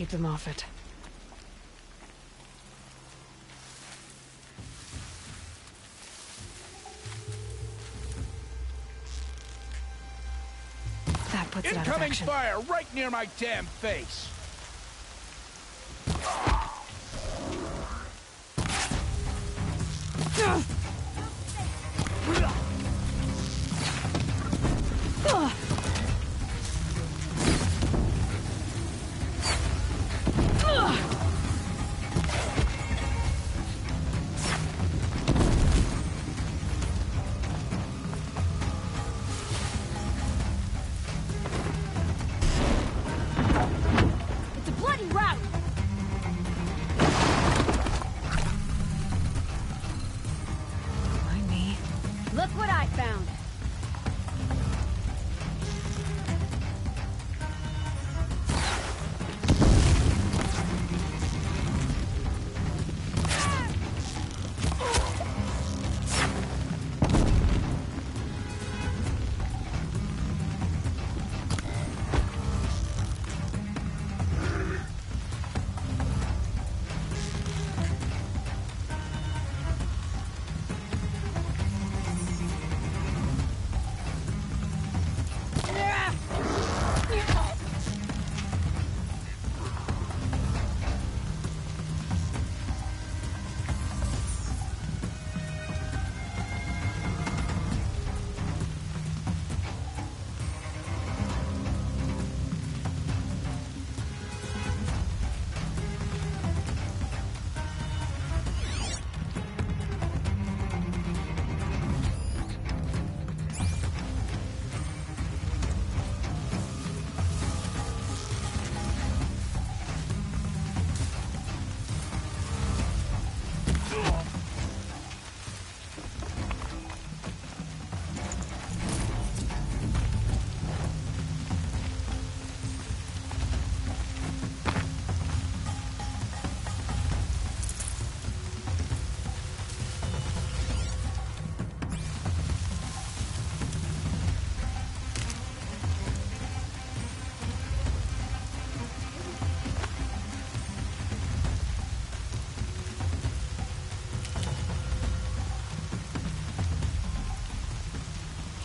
keep them off it. That puts it out of Incoming action. fire right near my damn face. It's a bloody rout! Mind me. Look what I found!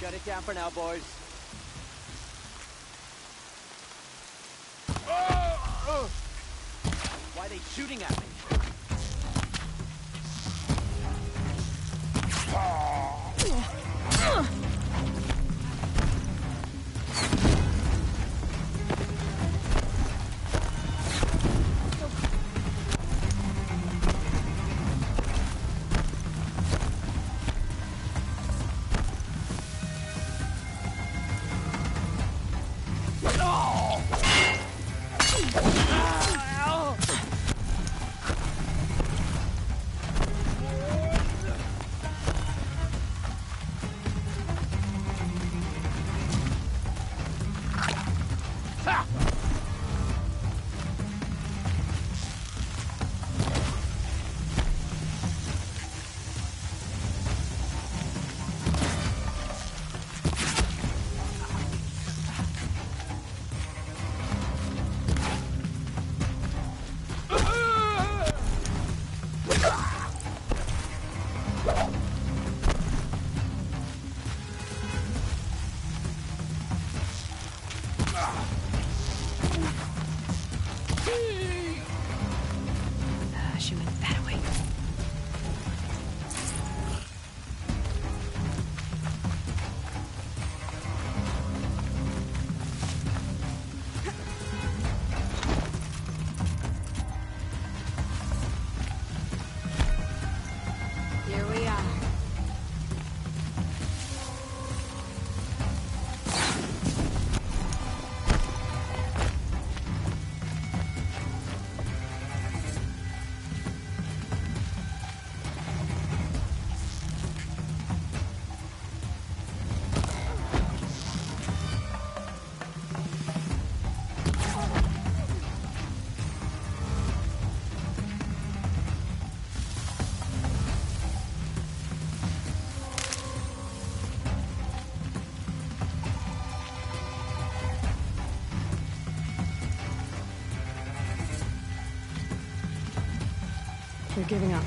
Shut it down for now, boys. Why are they shooting at me? She went that way. Here we are. They're giving up.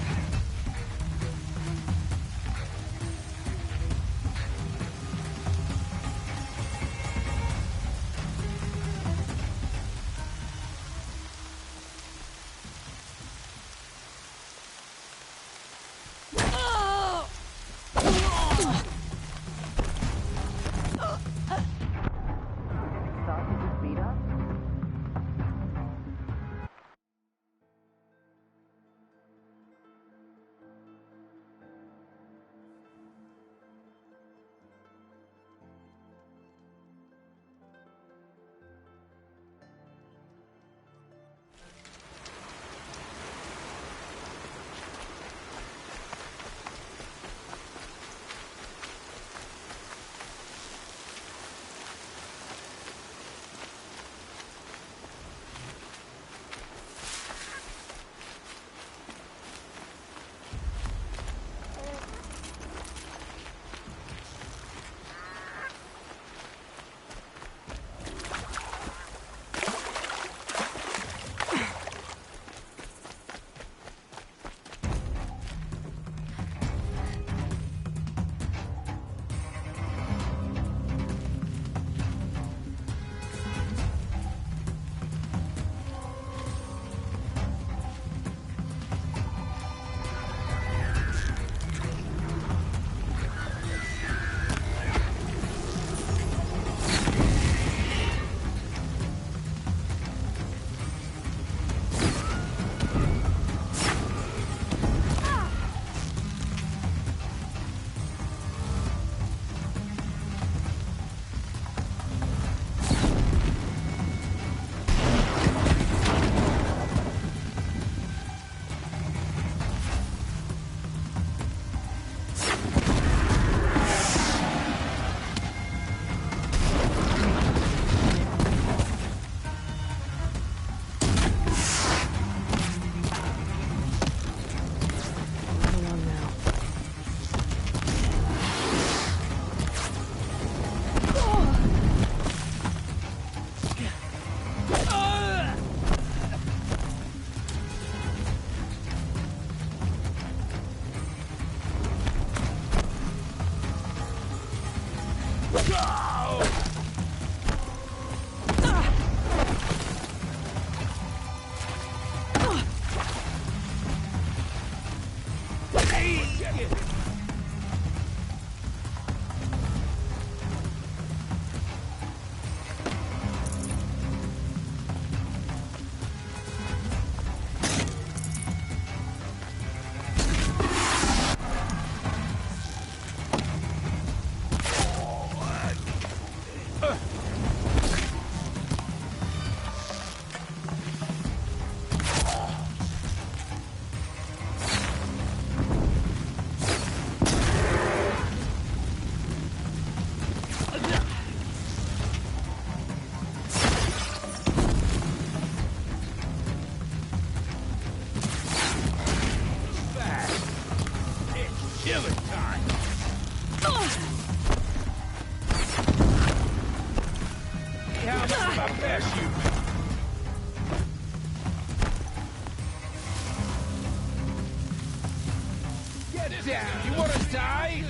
Down. You want to die?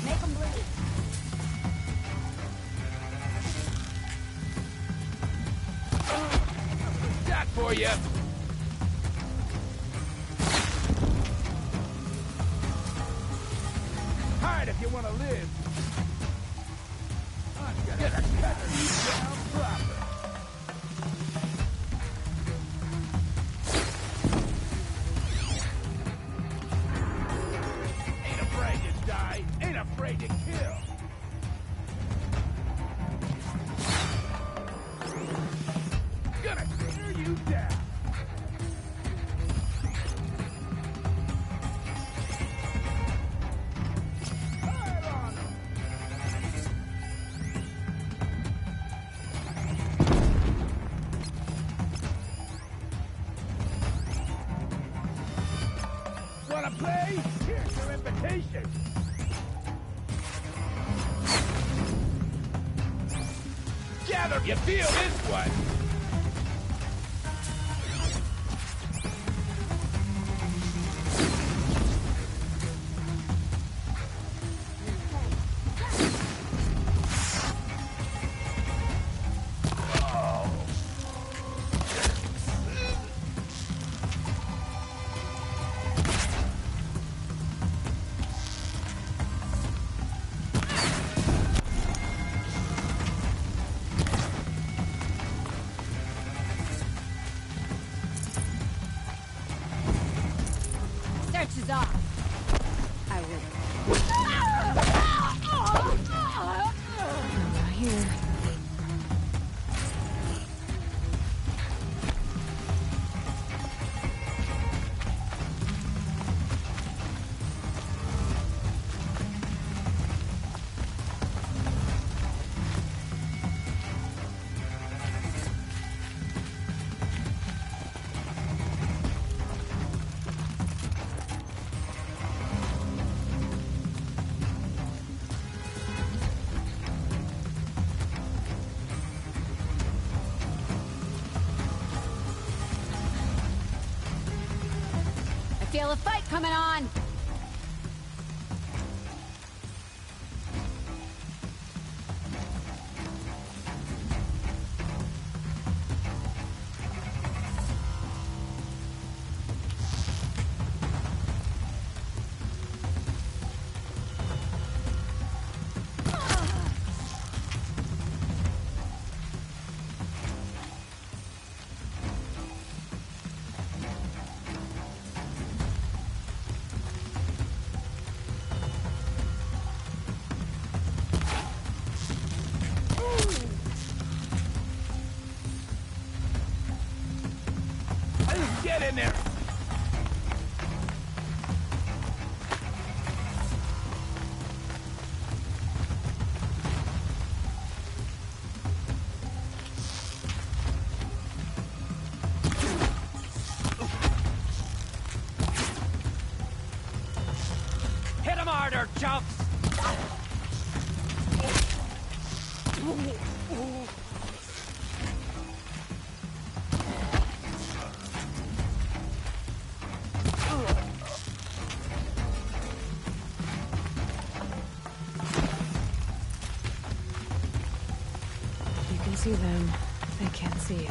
Make them bleed. That for you. Hide if you want to live. I'm gonna cut you down proper. Ain't afraid to kill. Gonna tear you down. Fire on 'em. Wanna play? Here's your invitation. Get together. You feel this one? Search is off. I will. Not here. I feel a fight coming on. Get in there! Hit him harder, chumps! You can see them. They can't see you.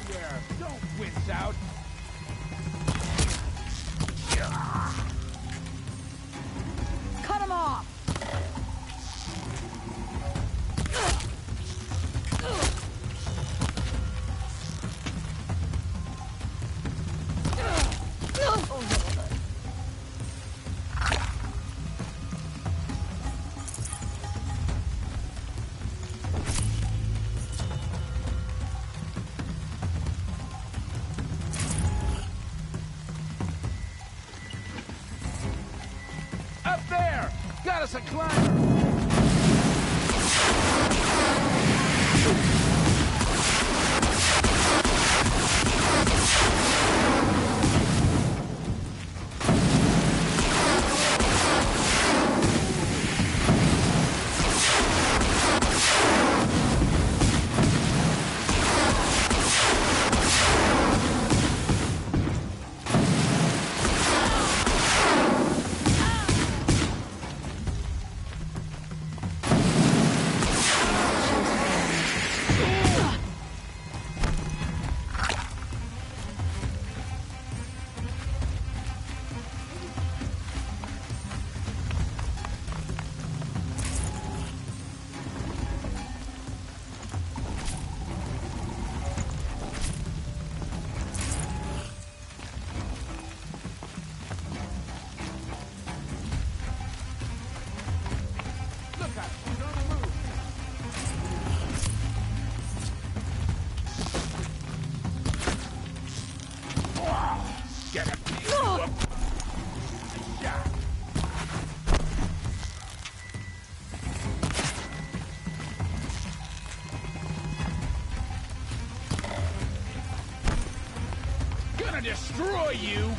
There, don't wince out. Cut him off. Up there! Got us a climber! destroy you!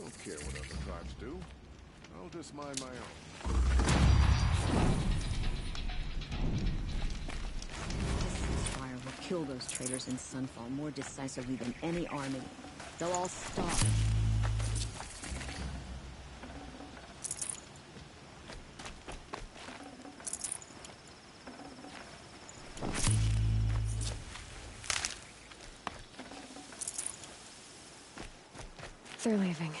don't care what other tribes do. I'll just mind my own. This ceasefire will kill those traitors in Sunfall more decisively than any army. They'll all starve. They're leaving.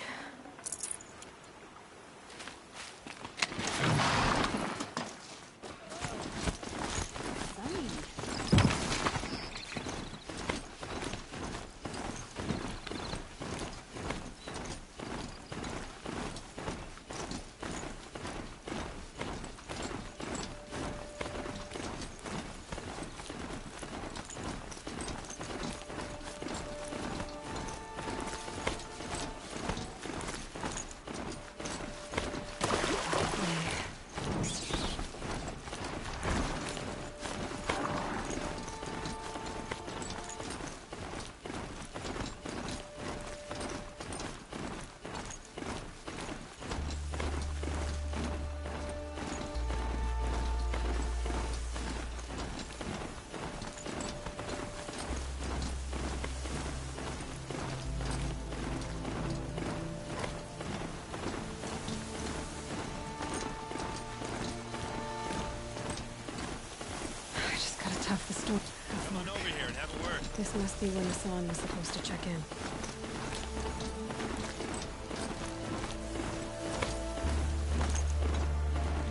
Tough the storm. Come on over here and have a word. This must be when Hassan was supposed to check in.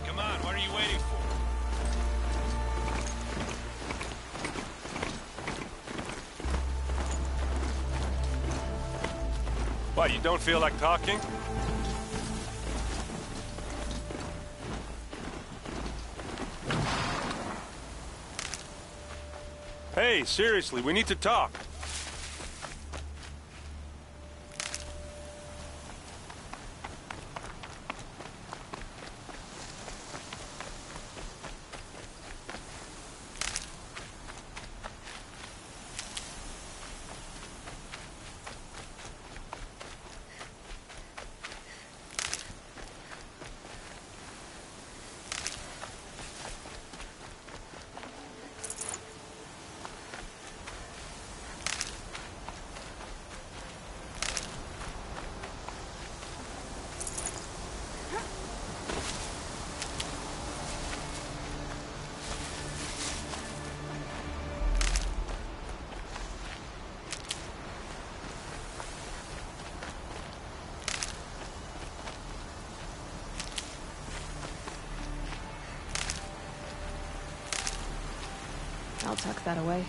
Come on, what are you waiting for? What, you don't feel like talking? Hey, seriously, we need to talk. I'll tuck that away.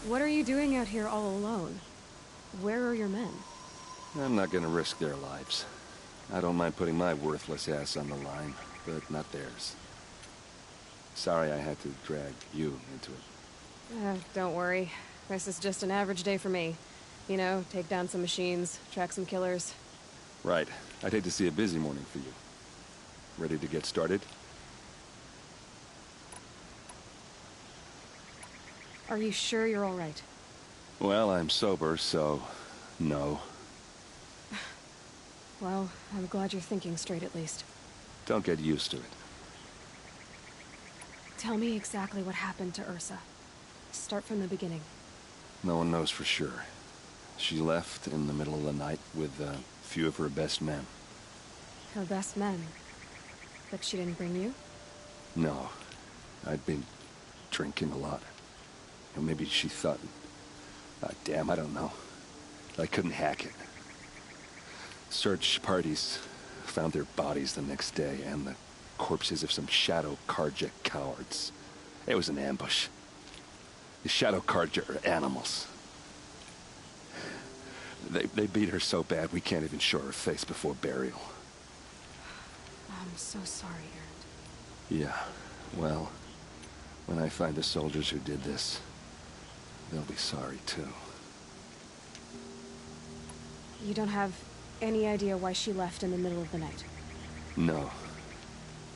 What are you doing out here all alone? Where are your men? I'm not gonna risk their lives. I don't mind putting my worthless ass on the line, but not theirs. Sorry I had to drag you into it. Don't worry. This is just an average day for me. You know, take down some machines, track some killers. Right. I'd hate to see a busy morning for you. Ready to get started? Are you sure you're all right? Well, I'm sober, so... no. Well, I'm glad you're thinking straight at least. Don't get used to it. Tell me exactly what happened to Ursa. Start from the beginning. No one knows for sure. She left in the middle of the night with a few of her best men. Her best men? But she didn't bring you? No. I'd been drinking a lot. Or maybe she thought... damn, I don't know. I couldn't hack it. Search parties found their bodies the next day, and the corpses of some Shadow Karja cowards. It was an ambush. The Shadow Karja are animals. They beat her so bad we can't even show her face before burial. I'm so sorry, Erend. Yeah, well, When I find the soldiers who did this, they'll be sorry too. You don't have any idea why she left in the middle of the night? No.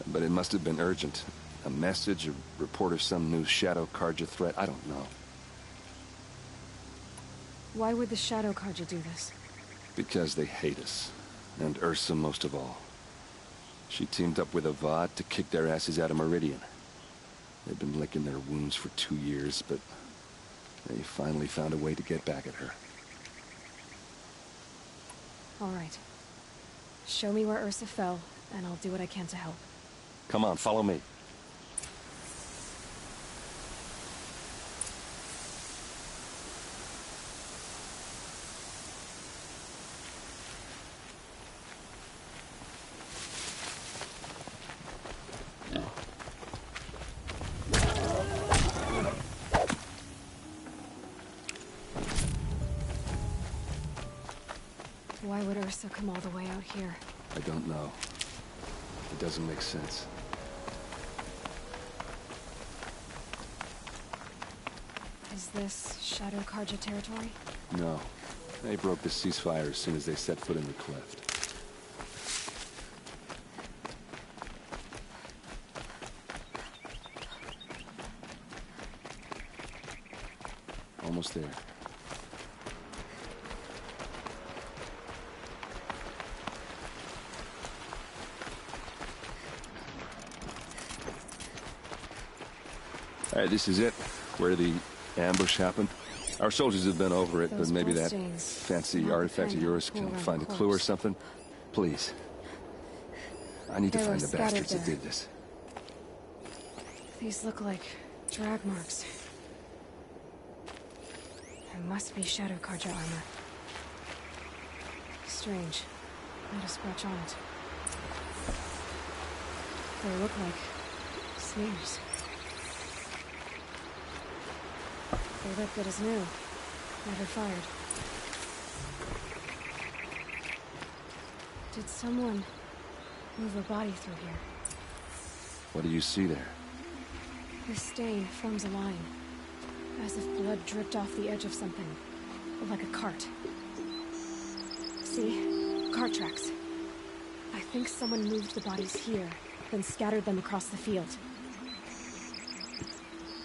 But it must have been urgent. A message, a report of some new Shadow Carja threat, I don't know. Why would the Shadow Carja do this? Because they hate us. And Ursa most of all. She teamed up with Avad to kick their asses out of Meridian. They've been licking their wounds for 2 years, but they finally found a way to get back at her. All right. Show me where Ursa fell, and I'll do what I can to help. Come on, follow me. Why would Ursa come all the way out here? I don't know. It doesn't make sense. Is this Shadow Carja territory? No. They broke the ceasefire as soon as they set foot in the cleft. Almost there. All right, this is it, where the ambush happened. Our soldiers have been over it, Those but maybe blood that stains. fancy Not the artifact kind of yours that pull can around find the a clue or corpse. something. Please. I need to They find were the bastards scattered that there. did this. These look like drag marks. There must be Shadow Carja armor. Strange. Not a scratch on it. They look like smears. They look good as new. Never fired. Did someone move a body through here? What do you see there? This stain forms a line, as if blood dripped off the edge of something, like a cart. See? Cart tracks. I think someone moved the bodies here, then scattered them across the field.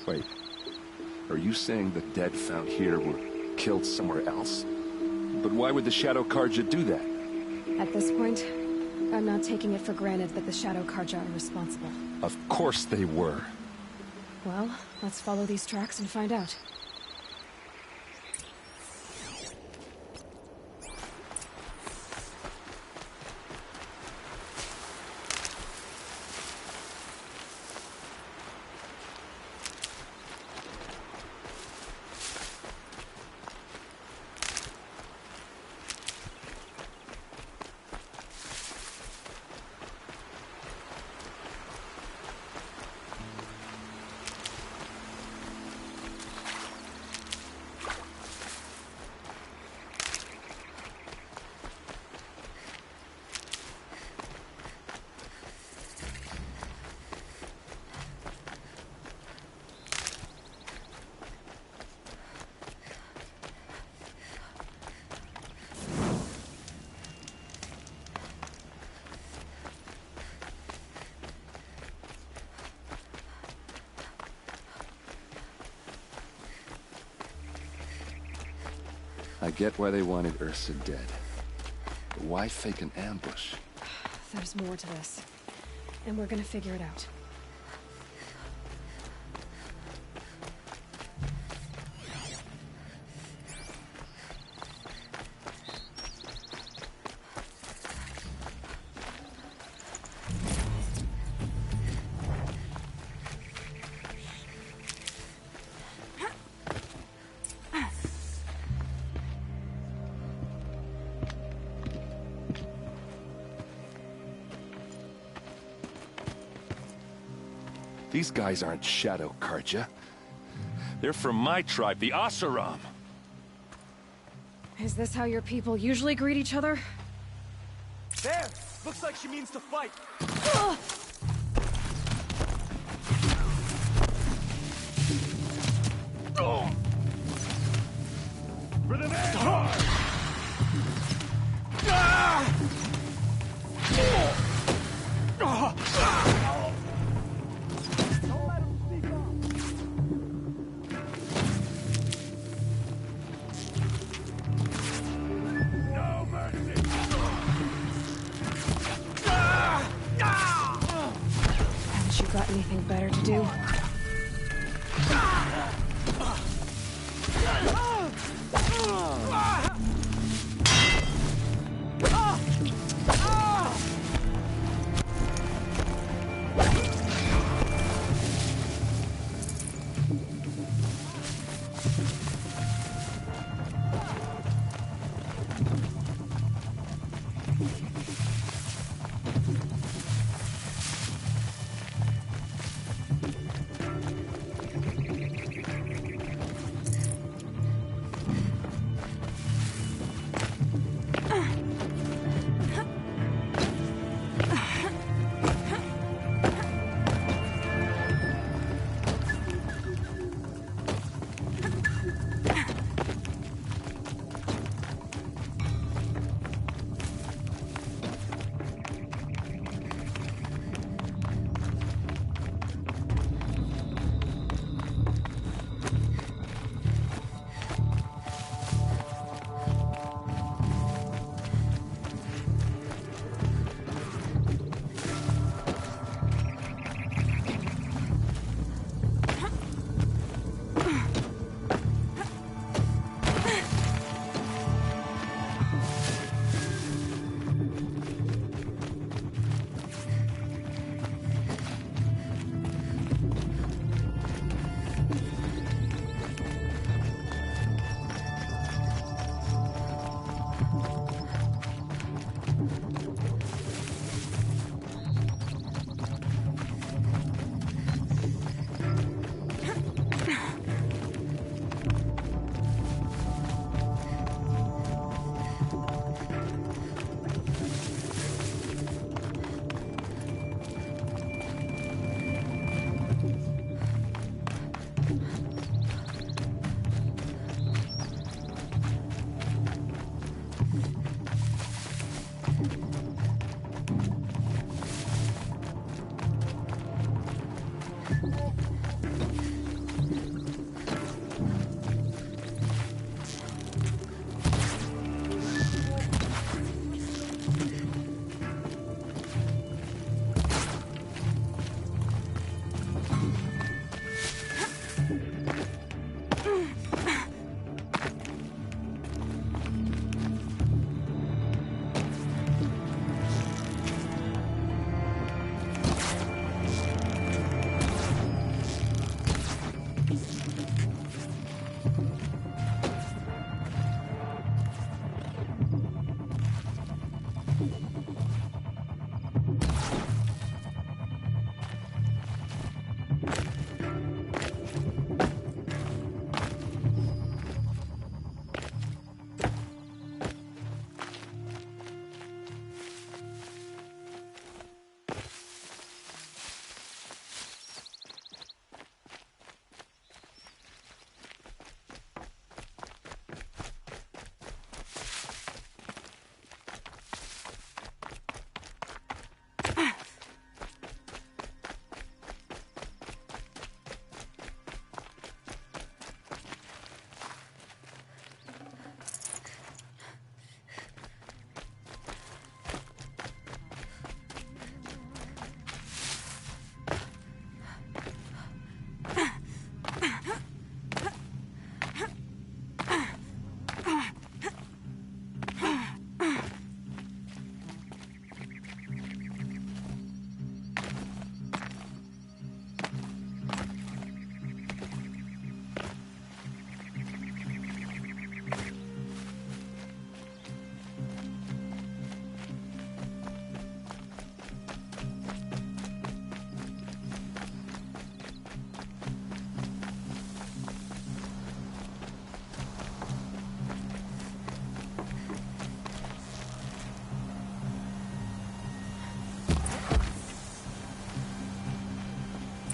Wait. Are you saying the dead found here were killed somewhere else? But why would the Shadow Carja do that? At this point, I'm not taking it for granted that the Shadow Carja are responsible. Of course they were. Well, let's follow these tracks and find out. I get why they wanted Ursa dead. But why fake an ambush? There's more to this, and we're gonna figure it out. These guys aren't Shadow Carja. They're from my tribe, the Asaram. Is this how your people usually greet each other? There! Looks like she means to fight. to do.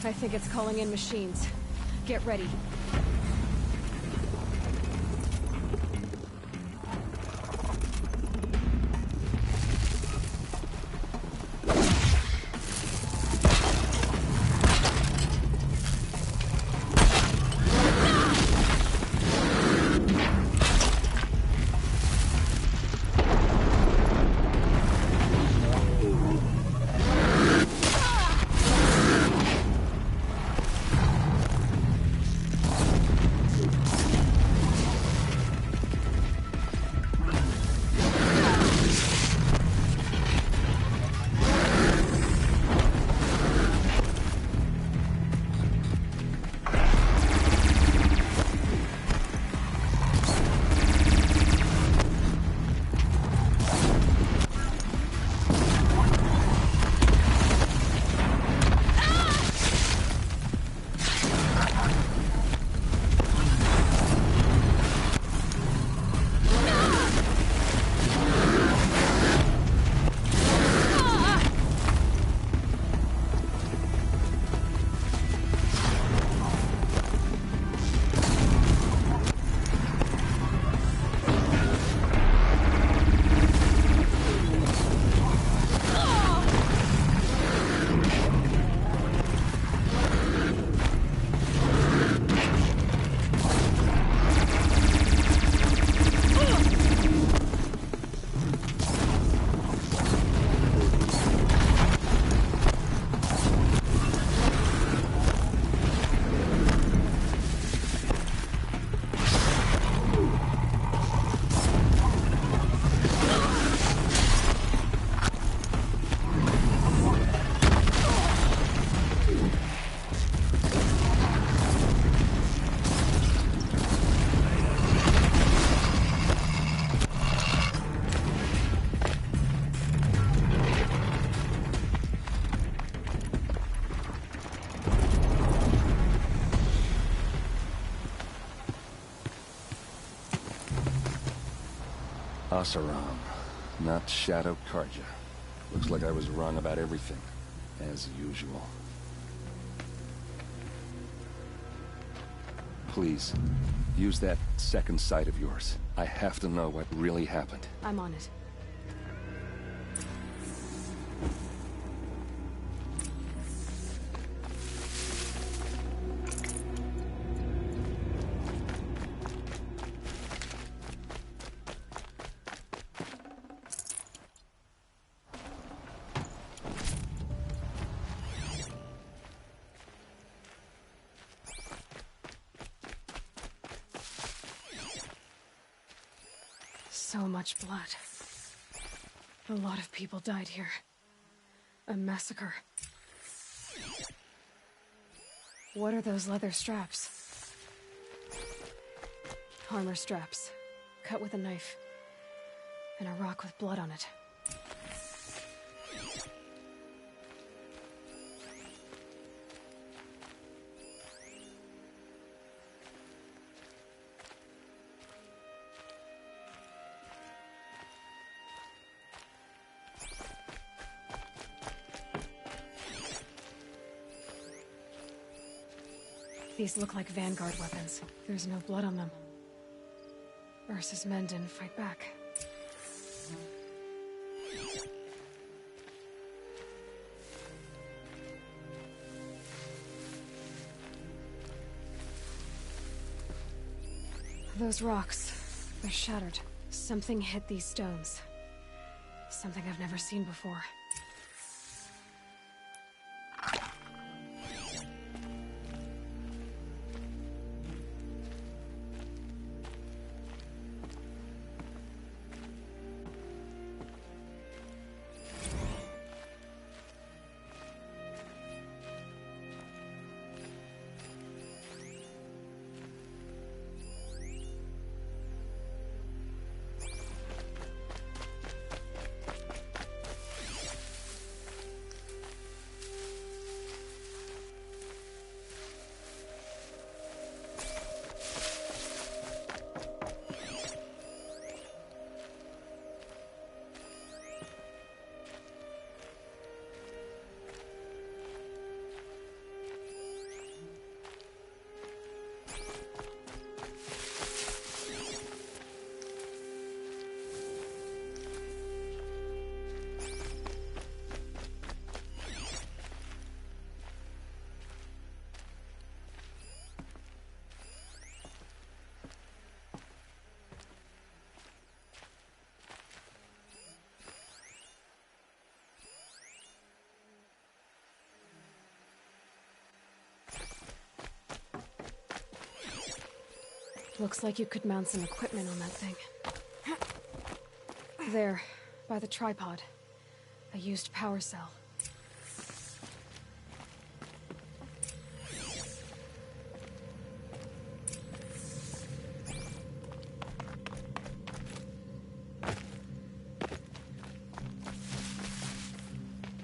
I think it's calling in machines. Get ready. Asaram, not Shadow Karja. Looks like I was wrong about everything, as usual. Please, use that second sight of yours. I have to know what really happened. I'm on it. So much blood. A lot of people died here. A massacre. What are those leather straps? Armor straps, cut with a knife, and a rock with blood on it. These look like Vanguard weapons. There's no blood on them. Ursa's men didn't fight back. Those rocks, they're shattered. Something hit these stones. Something I've never seen before. Looks like you could mount some equipment on that thing. There, by the tripod. A used power cell.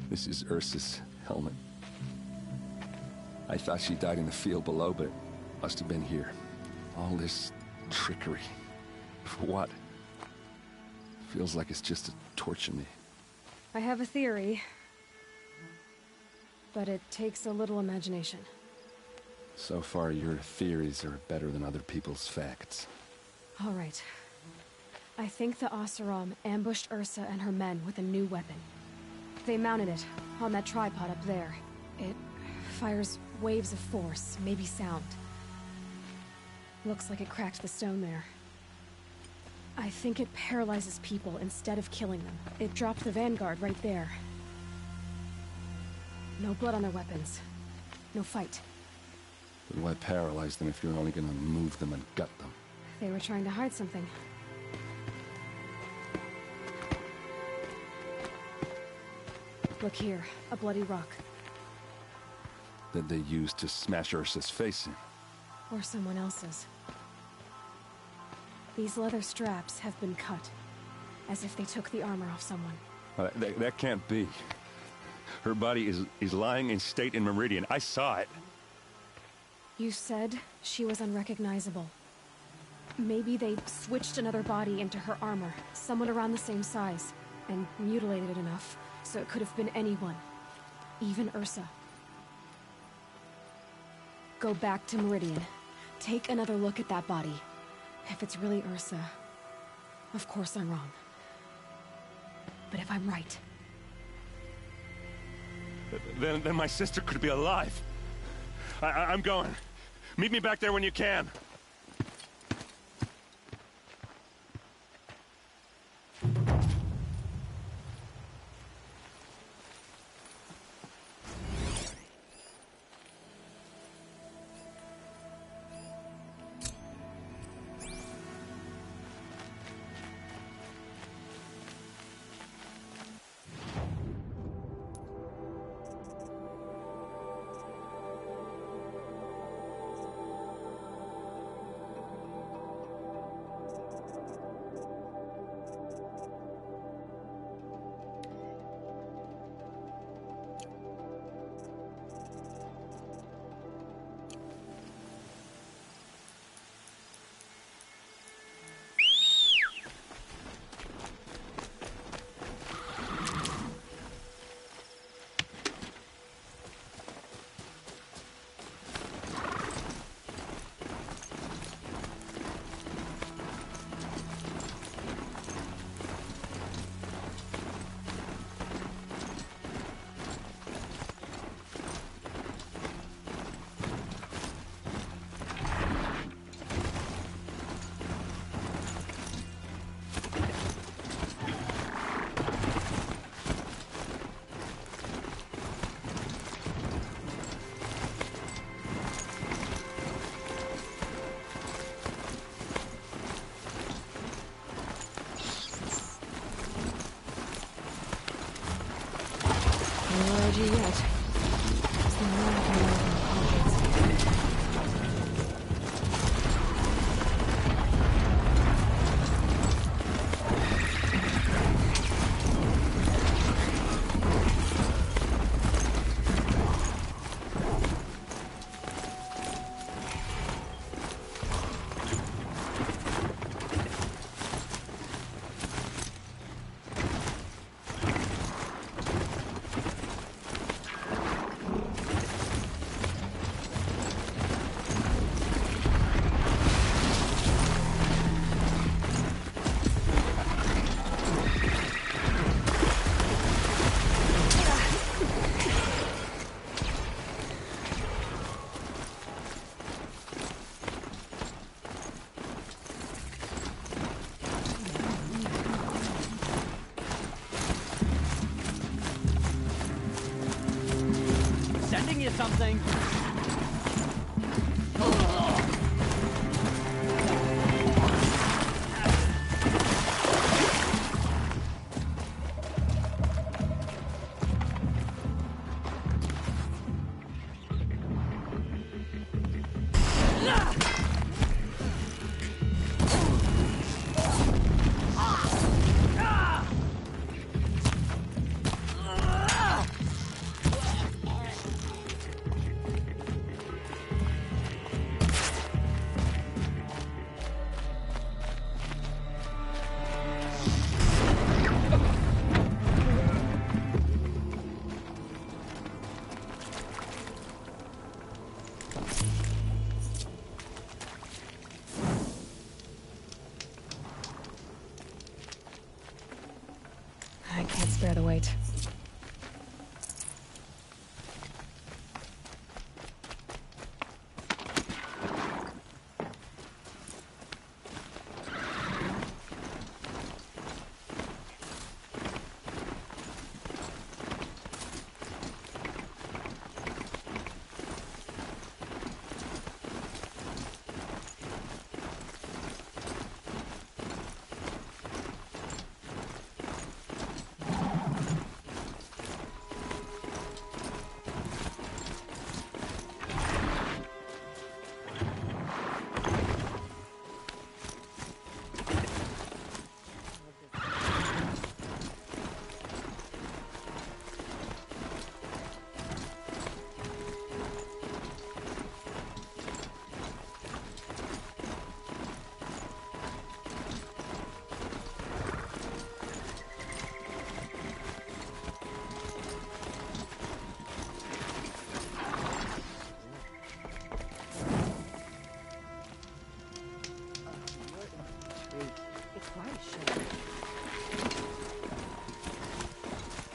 This is Ursa's helmet. I thought she died in the field below, but it must have been here. All this trickery. For what? Feels like it's just to torture me. I have a theory, but it takes a little imagination. So far, your theories are better than other people's facts. All right. I think the Oseram ambushed Ursa and her men with a new weapon. They mounted it on that tripod up there. It fires waves of force, maybe sound. Looks like it cracked the stone there. I think it paralyzes people instead of killing them. It dropped the Vanguard right there. No blood on their weapons. No fight. But why paralyze them if you're only gonna move them and gut them? They were trying to hide something. Look here, a bloody rock. That they used to smash Ursa's face in. Or someone else's. These leather straps have been cut, as if they took the armor off someone. That can't be. Her body is lying in state in Meridian. I saw it. You said she was unrecognizable. Maybe they switched another body into her armor, someone around the same size, and mutilated it enough, so it could have been anyone. Even Ursa. Go back to Meridian. Take another look at that body. If it's really Ursa, of course I'm wrong. But if I'm right... Then my sister could be alive. I'm going. Meet me back there when you can. Yet. Sending you something.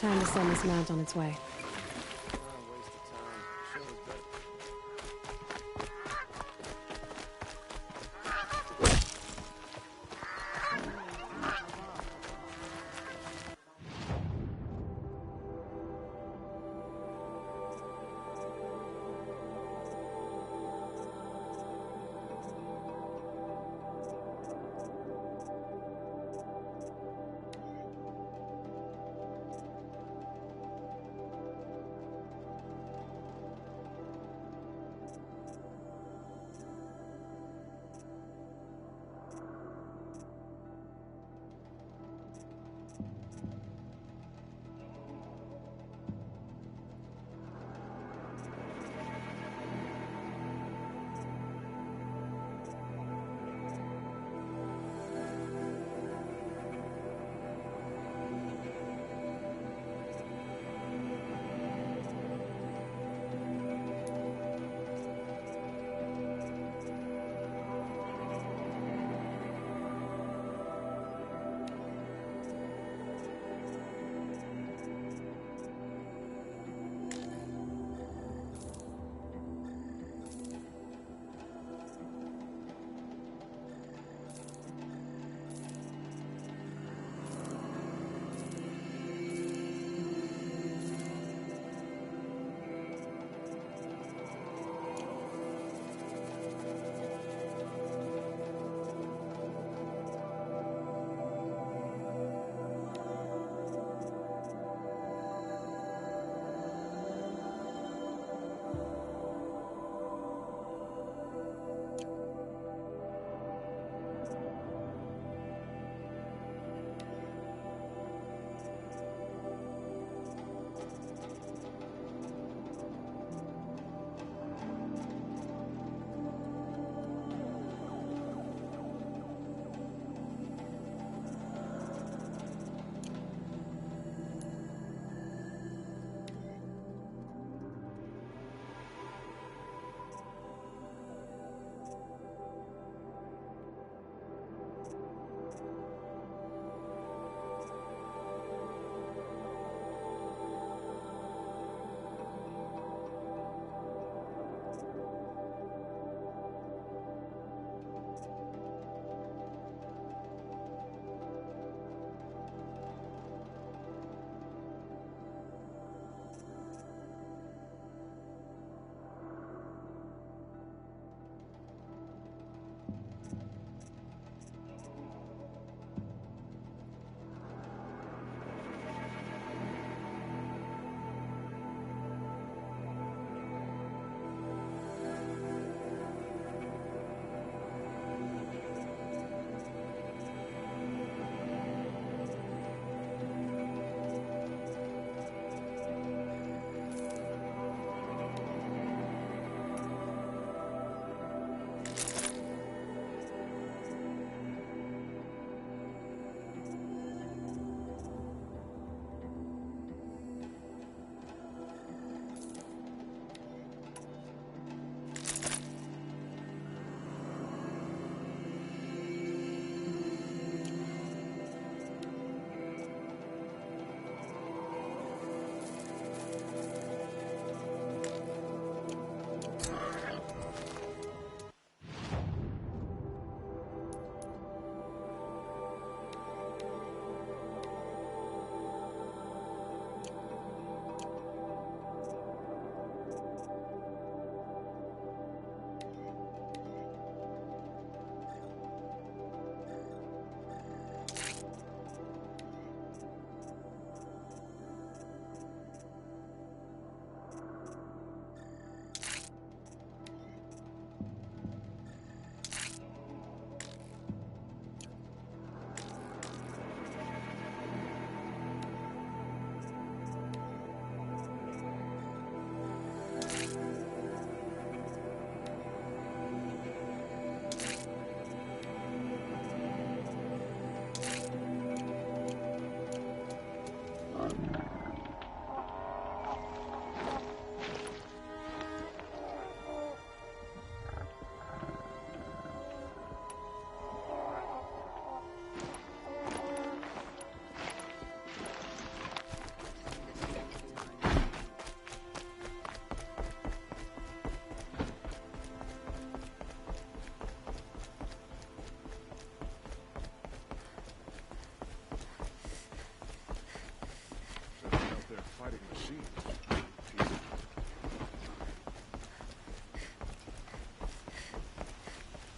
Time to send this mount on its way. Waste of time. Show was better.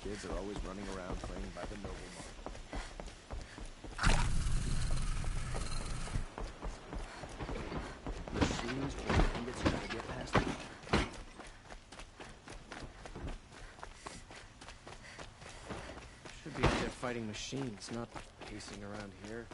kids are always running around playing by the noble mark. Machines or bandits gotta get past them. Should be out there fighting machines, not pacing around here.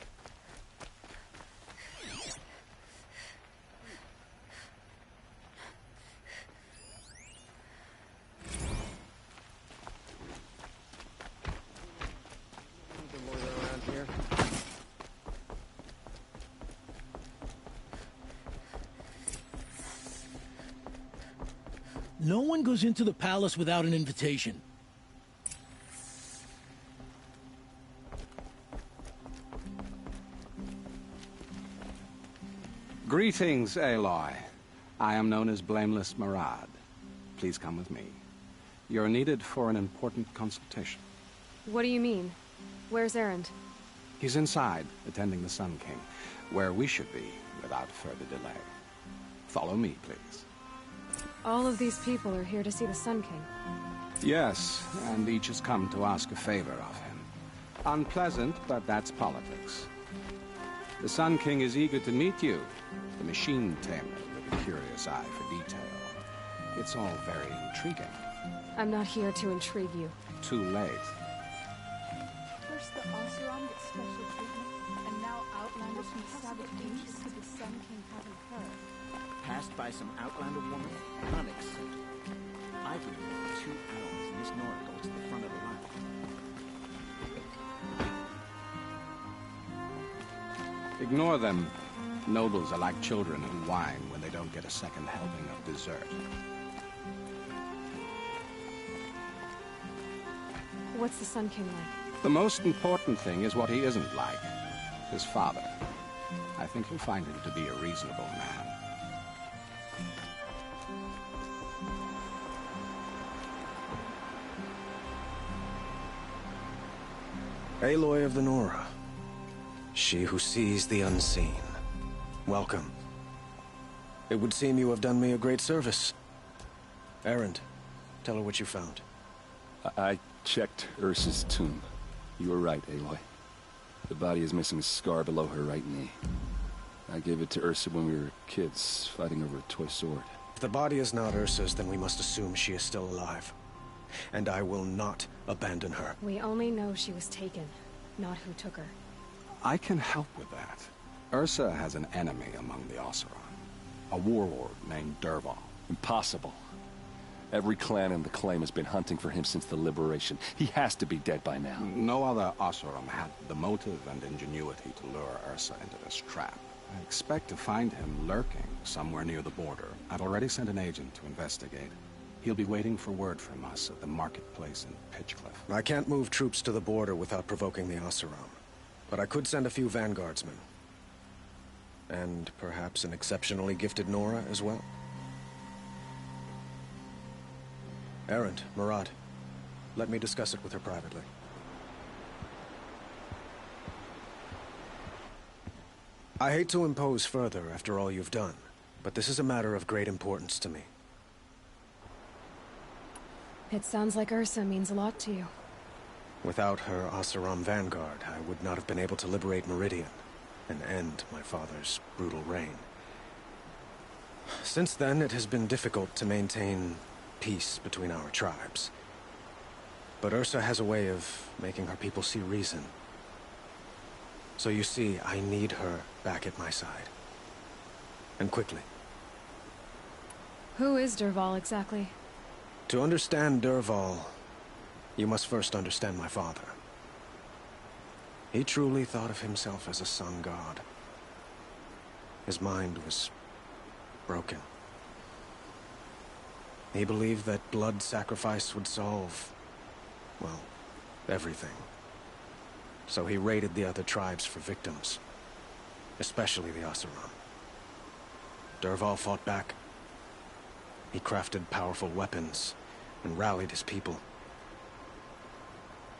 No one goes into the palace without an invitation. Greetings, Aloy. I am known as Blameless Murad. Please come with me. You're needed for an important consultation. What do you mean? Where's Erend? He's inside, attending the Sun King, where we should be without further delay. Follow me, please. All of these people are here to see the Sun King. Yes, and each has come to ask a favor of him. Unpleasant, but that's politics. The Sun King is eager to meet you, the machine tamer with a curious eye for detail. It's all very intriguing. I'm not here to intrigue you. Too late. First the Oseram gets special treatment, and now Outlanders from the savage ages because the Sun King haven't heard. Passed by some Outlander woman? Unacceptable. I've been here for 2 hours, and this Nora goes to the front of the line. Ignore them. Nobles are like children who whine when they don't get a second helping of dessert. What's the Sun King like? The most important thing is what he isn't like. His father. I think you'll find him to be a reasonable man. Aloy of the Nora. She who sees the unseen. Welcome. It would seem you have done me a great service. Erend, tell her what you found. I checked Ursa's tomb. You were right, Aloy. The body is missing a scar below her right knee. I gave it to Ursa when we were kids, fighting over a toy sword. If the body is not Ursa's, then we must assume she is still alive. And I will not abandon her. We only know she was taken, not who took her. I can help with that. Ursa has an enemy among the Oseram. A warlord named Dervahl. Impossible. Every clan in the claim has been hunting for him since the liberation. He has to be dead by now. No other Oseram had the motive and ingenuity to lure Ursa into this trap. I expect to find him lurking somewhere near the border. I've already sent an agent to investigate. He'll be waiting for word from us at the marketplace in Pitchcliff. I can't move troops to the border without provoking the Oseram. But I could send a few vanguardsmen. And perhaps an exceptionally gifted Nora as well. Erend, Murad, let me discuss it with her privately. I hate to impose further after all you've done, but this is a matter of great importance to me. It sounds like Ursa means a lot to you. Without her Oseram vanguard, I would not have been able to liberate Meridian and end my father's brutal reign. Since then, it has been difficult to maintain peace between our tribes. But Ursa has a way of making her people see reason. So you see, I need her back at my side. And quickly. Who is Dervahl exactly? To understand Dervahl, you must first understand my father. He truly thought of himself as a sun god. His mind was broken. He believed that blood sacrifice would solve, well, everything. So he raided the other tribes for victims, especially the Oseram. Dervahl fought back. He crafted powerful weapons and rallied his people.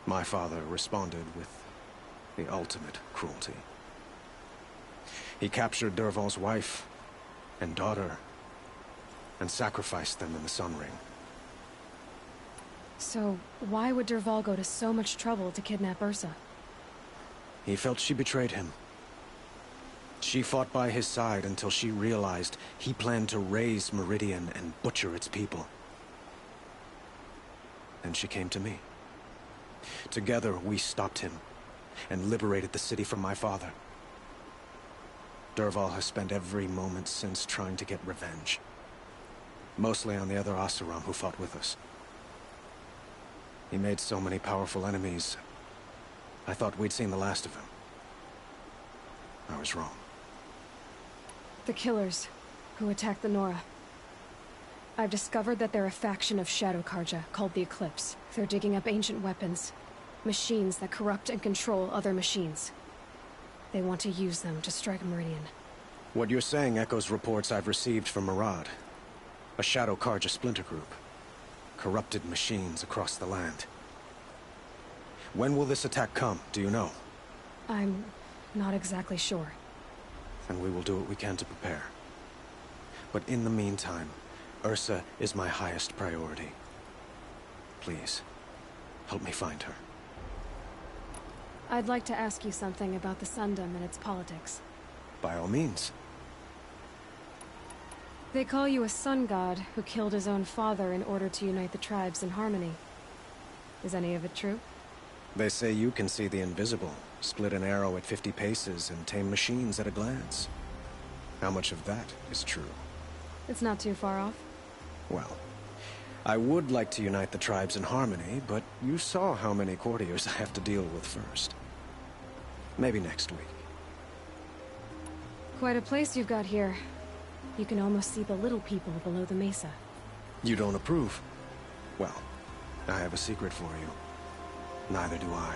My father responded with the ultimate cruelty. He captured Dervahl's wife and daughter and sacrificed them in the Sun Ring. So, why would Derval go to so much trouble to kidnap Ursa? He felt she betrayed him. She fought by his side until she realized he planned to raise Meridian and butcher its people. Then she came to me. Together, we stopped him and liberated the city from my father. Derval has spent every moment since trying to get revenge. Mostly on the other Oseram who fought with us. He made so many powerful enemies, I thought we'd seen the last of him. I was wrong. The killers who attacked the Nora. I've discovered that they're a faction of Shadow Karja called the Eclipse. They're digging up ancient weapons. Machines that corrupt and control other machines. They want to use them to strike Meridian. What you're saying echoes reports I've received from Murad. A Shadow Karja splinter group. Corrupted machines across the land. When will this attack come, do you know? I'm not exactly sure. Then we will do what we can to prepare. But in the meantime, Ursa is my highest priority. Please, help me find her. I'd like to ask you something about the Sundom and its politics. By all means. They call you a sun god who killed his own father in order to unite the tribes in harmony. Is any of it true? They say you can see the invisible, split an arrow at 50 paces, and tame machines at a glance. How much of that is true? It's not too far off. Well, I would like to unite the tribes in harmony, but you saw how many courtiers I have to deal with first. Maybe next week. Quite a place you've got here. You can almost see the little people below the mesa. You don't approve? Well, I have a secret for you. Neither do I.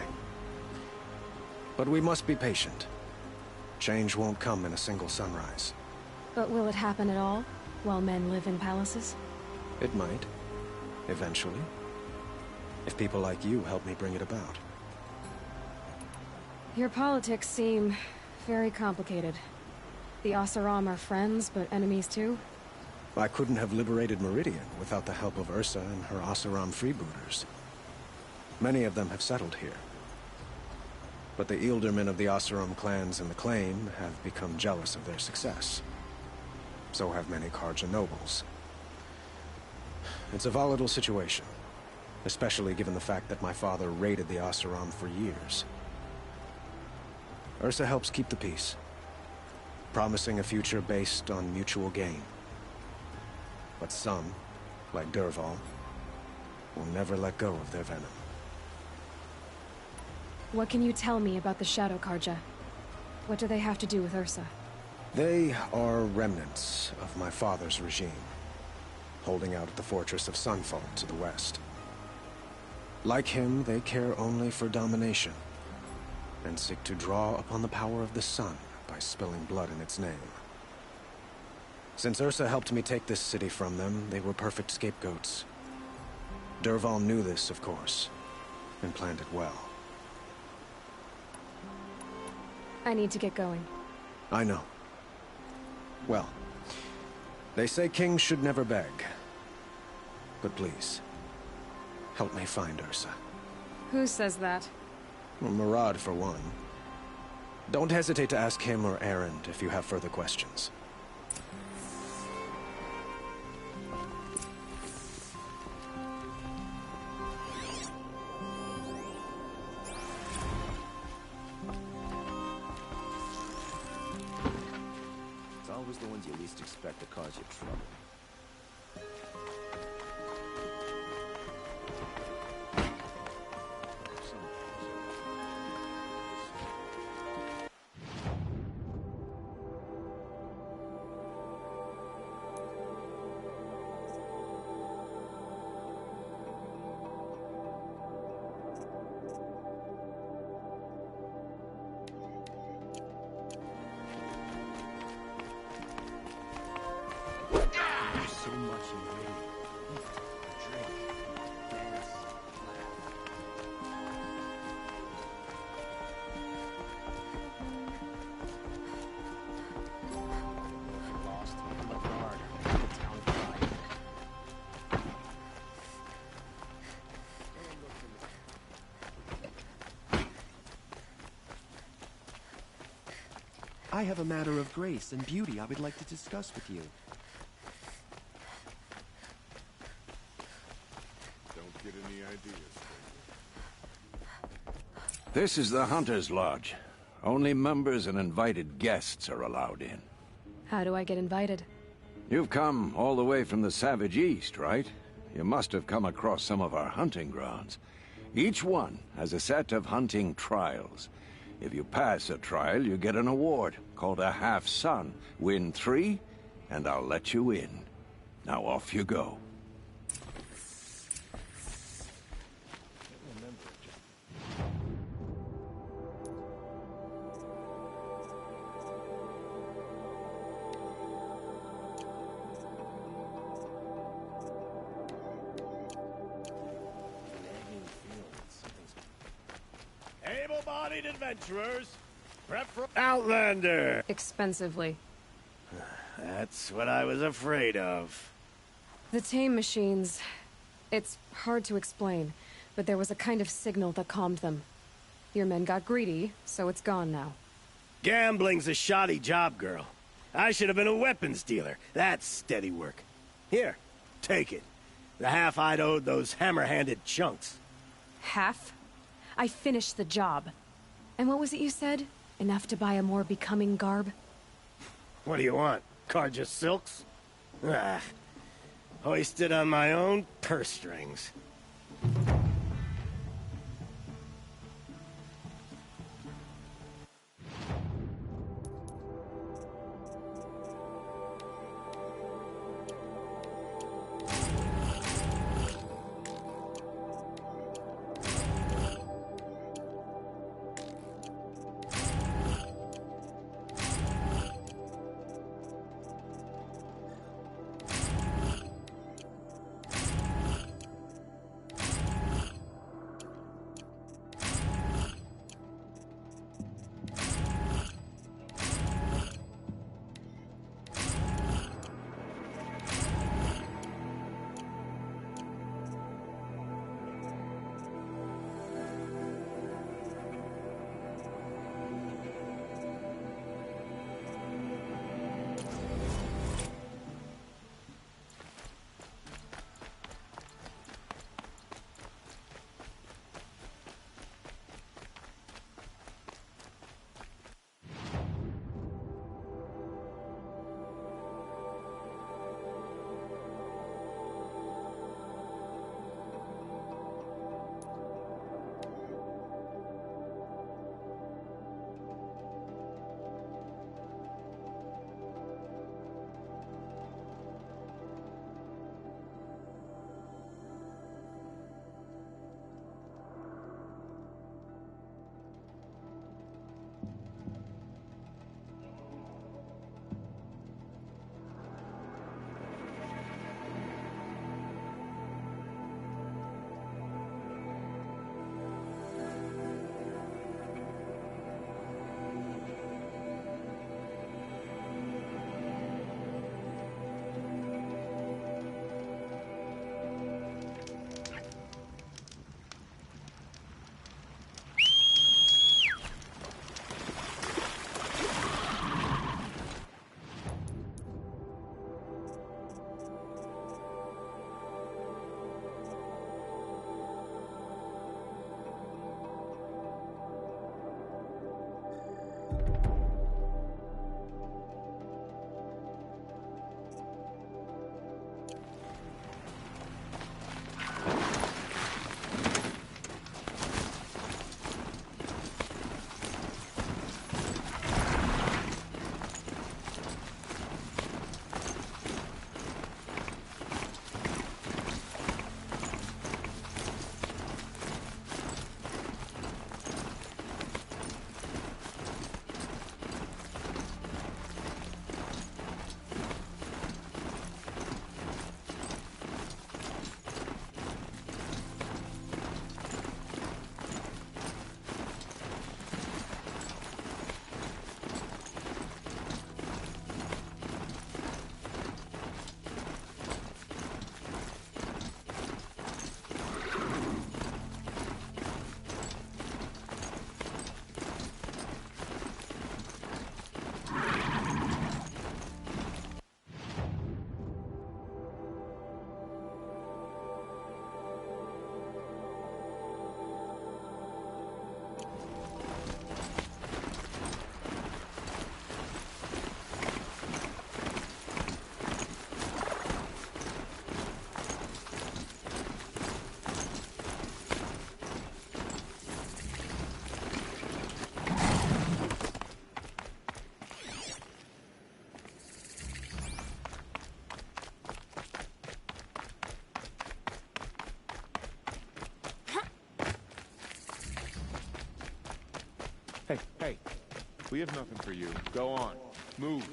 But we must be patient. Change won't come in a single sunrise. But will it happen at all, while men live in palaces? It might. Eventually. If people like you help me bring it about. Your politics seem very complicated. The Oseram are friends, but enemies too? I couldn't have liberated Meridian without the help of Ursa and her Oseram freebooters. Many of them have settled here. But the Ealdormen of the Oseram clans in the Claim have become jealous of their success. So have many Karja nobles. It's a volatile situation, especially given the fact that my father raided the Oseram for years. Ursa helps keep the peace, promising a future based on mutual gain. But some, like Derval, will never let go of their venom. What can you tell me about the Shadow Karja? What do they have to do with Ursa? They are remnants of my father's regime, holding out at the fortress of Sunfall to the west. Like him, they care only for domination, and seek to draw upon the power of the sun by spilling blood in its name. Since Ursa helped me take this city from them, they were perfect scapegoats. Derval knew this, of course, and planned it well. I need to get going. I know. Well, they say kings should never beg. But please, help me find Ursa. Who says that? Well, Murad, for one. Don't hesitate to ask him or Erend if you have further questions. It's always the ones you least expect to cause you trouble. I have a matter of grace and beauty I would like to discuss with you. Don't get any ideas. This is the Hunter's Lodge. Only members and invited guests are allowed in. How do I get invited? You've come all the way from the Savage East, right? You must have come across some of our hunting grounds. Each one has a set of hunting trials. If you pass a trial, you get an award called a half-sun. Win 3, and I'll let you in. Now off you go. Able-bodied adventurers, prep for Outlander. Expensively. That's what I was afraid of. The tame machines... It's hard to explain, but there was a kind of signal that calmed them. Your men got greedy, so it's gone now. Gambling's a shoddy job, girl. I should have been a weapons dealer. That's steady work. Here, take it. The half I'd owed those hammer-handed chunks. Half? I finished the job. And what was it you said? Enough to buy a more becoming garb? What do you want? Carja silks? Ah, hoisted on my own purse strings. Hey, we have nothing for you. Go on. Move.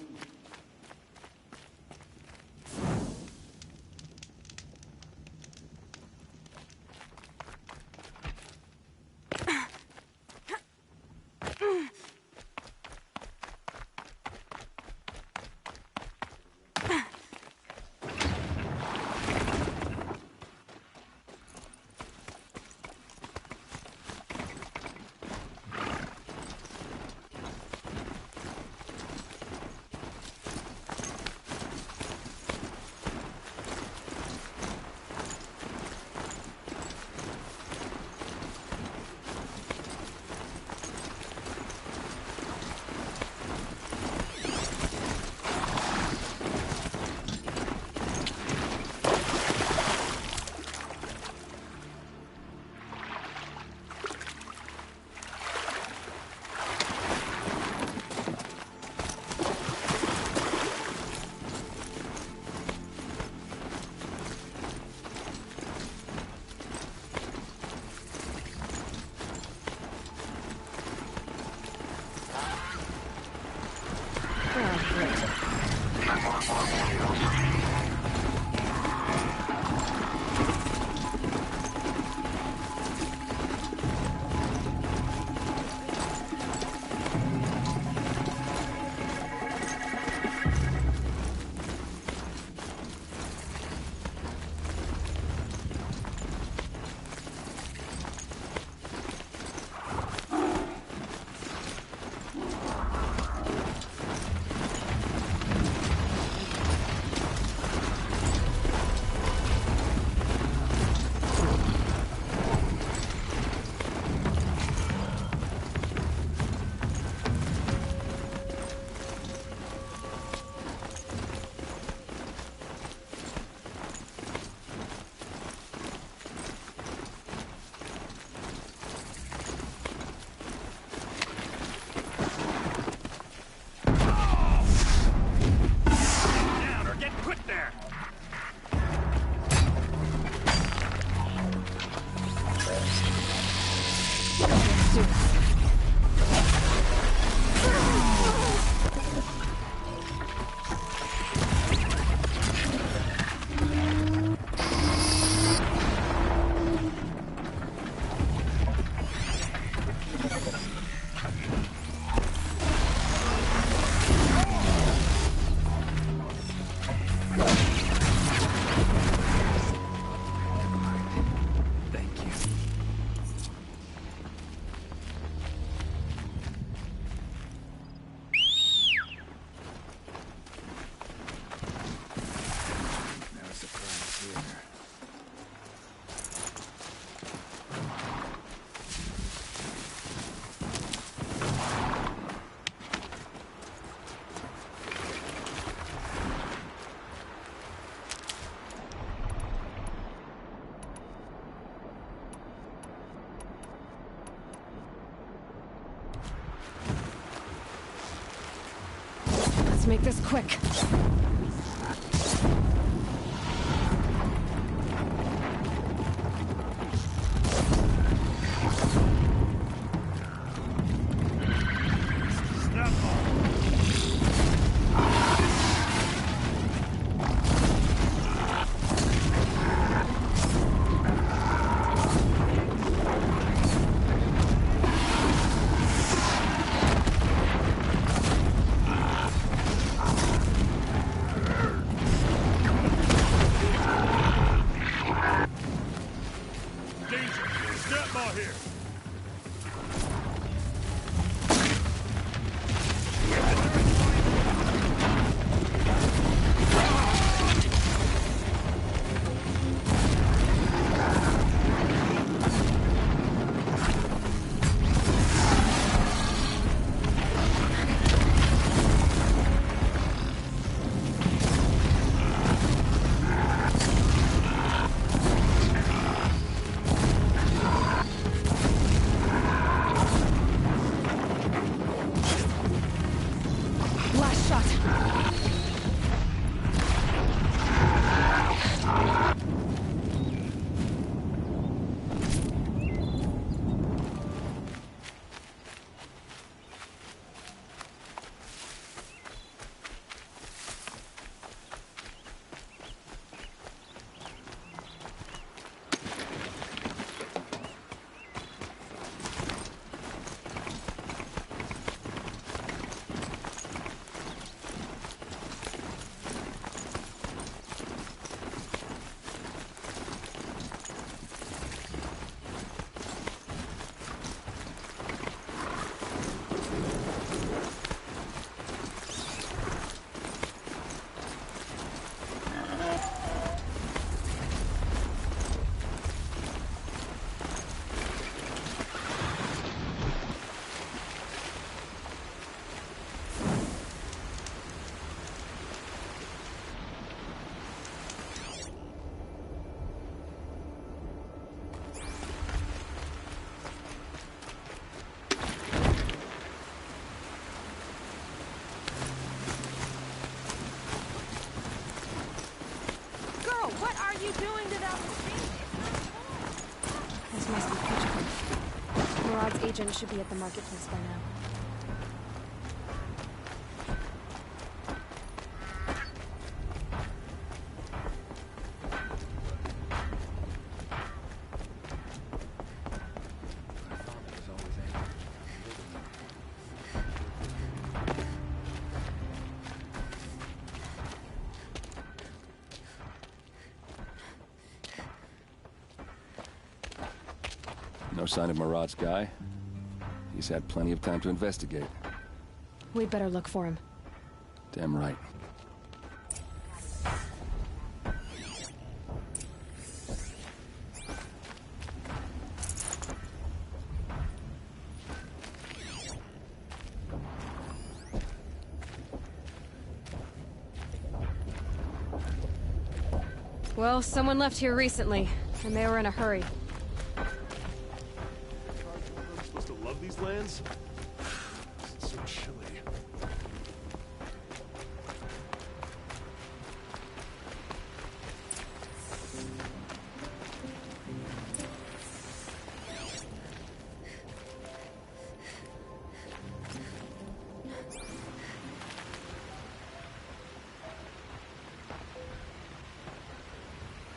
Let's make this quick. Marad's agent should be at the marketplace by now. No sign of Marad's guy. He's had plenty of time to investigate. We'd better look for him. Damn right. Well, someone left here recently, and they were in a hurry. I'm supposed to love these lands? It's so chilly.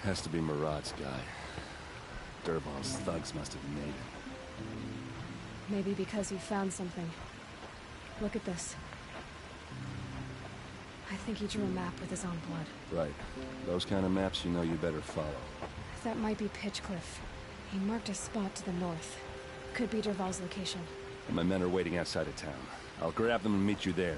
Has to be Marad's guy. Dervahl's thugs must have made it. Maybe because he found something. Look at this. I think he drew a map with his own blood. Right. Those kind of maps you know you better follow. That might be Pitchcliff. He marked a spot to the north. Could be Dervahl's location. And my men are waiting outside of town. I'll grab them and meet you there.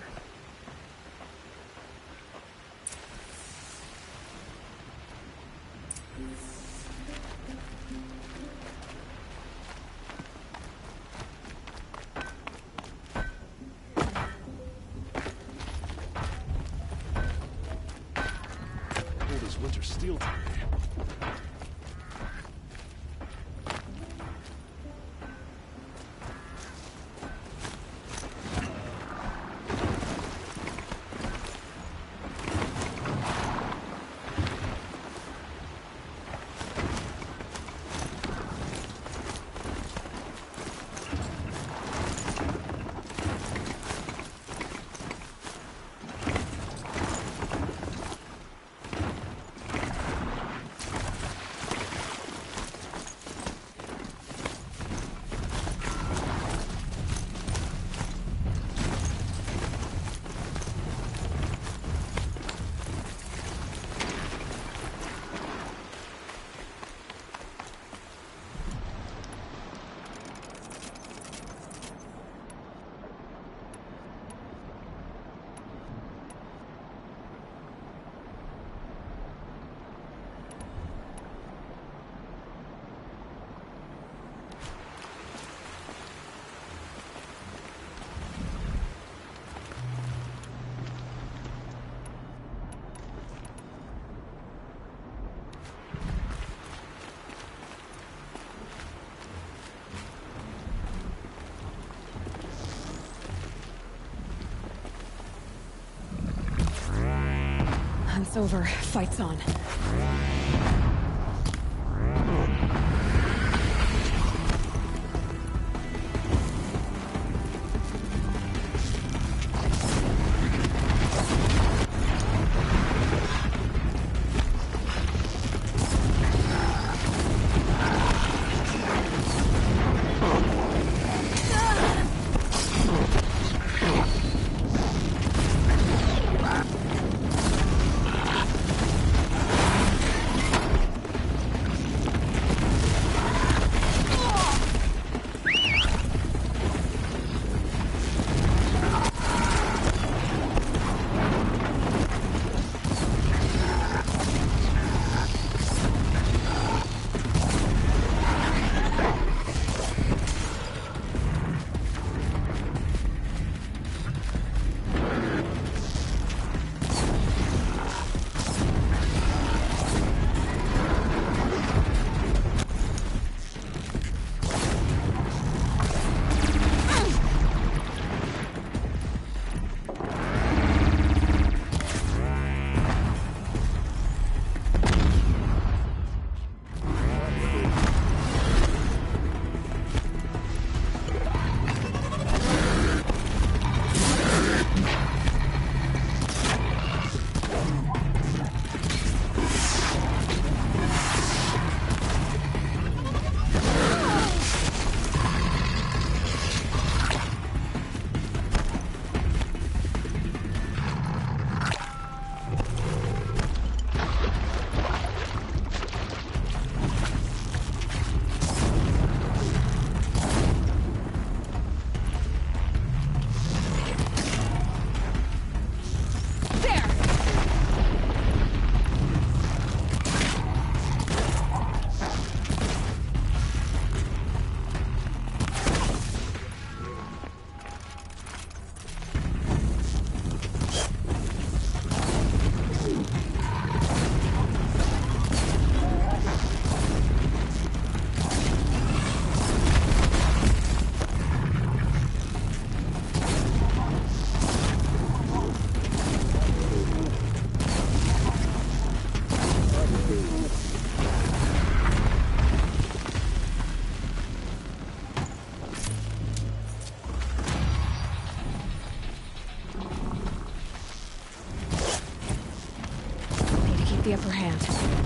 Cold as winter steel today. Hunt's over. Fight's on. the upper hand.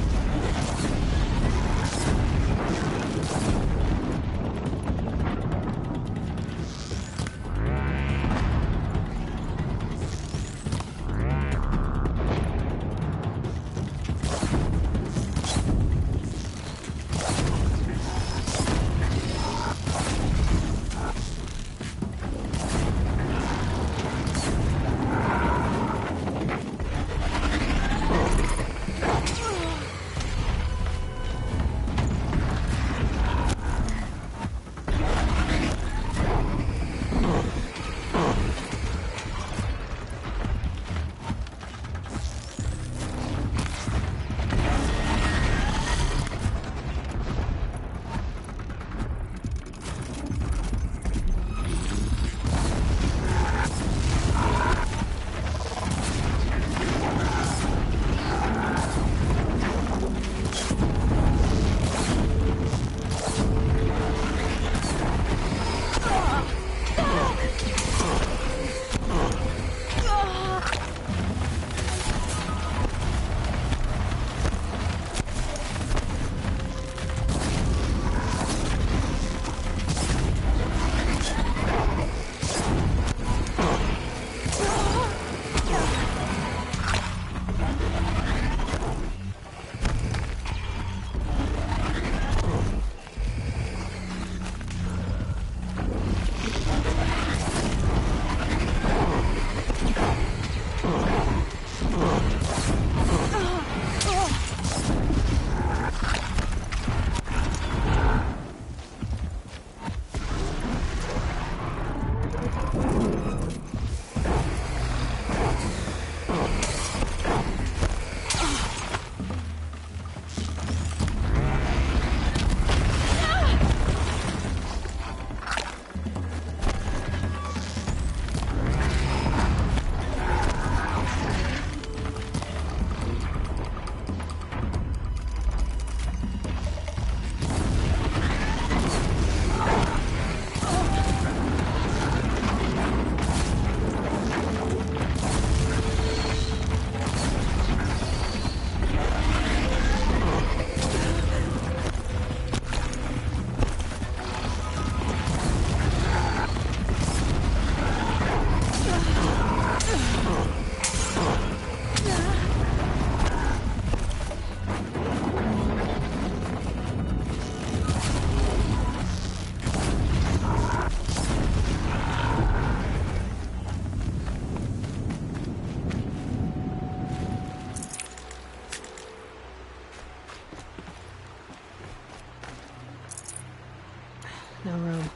No room.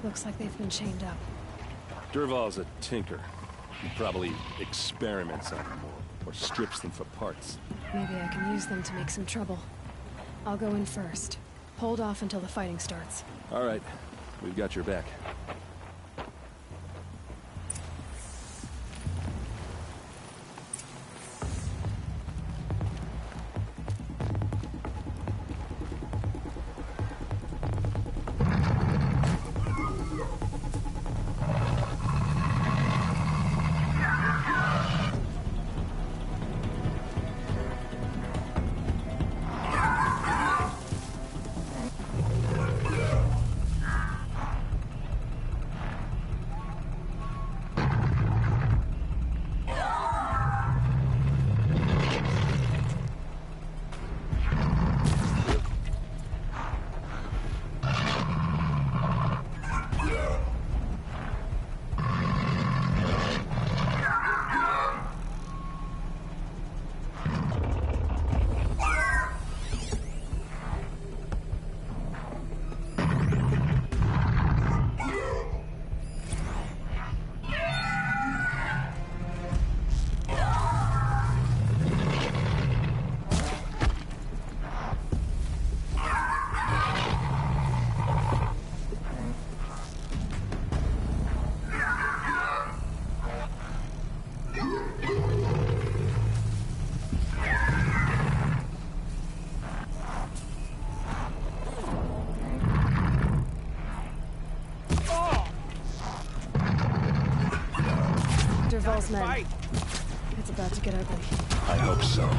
Looks like they've been chained up. Dervahl's a tinker. He probably experiments on them or strips them for parts. Maybe I can use them to make some trouble. I'll go in first. Hold off until the fighting starts. All right. We've got your back. Dervahl's men. It's about to get ugly. I hope so.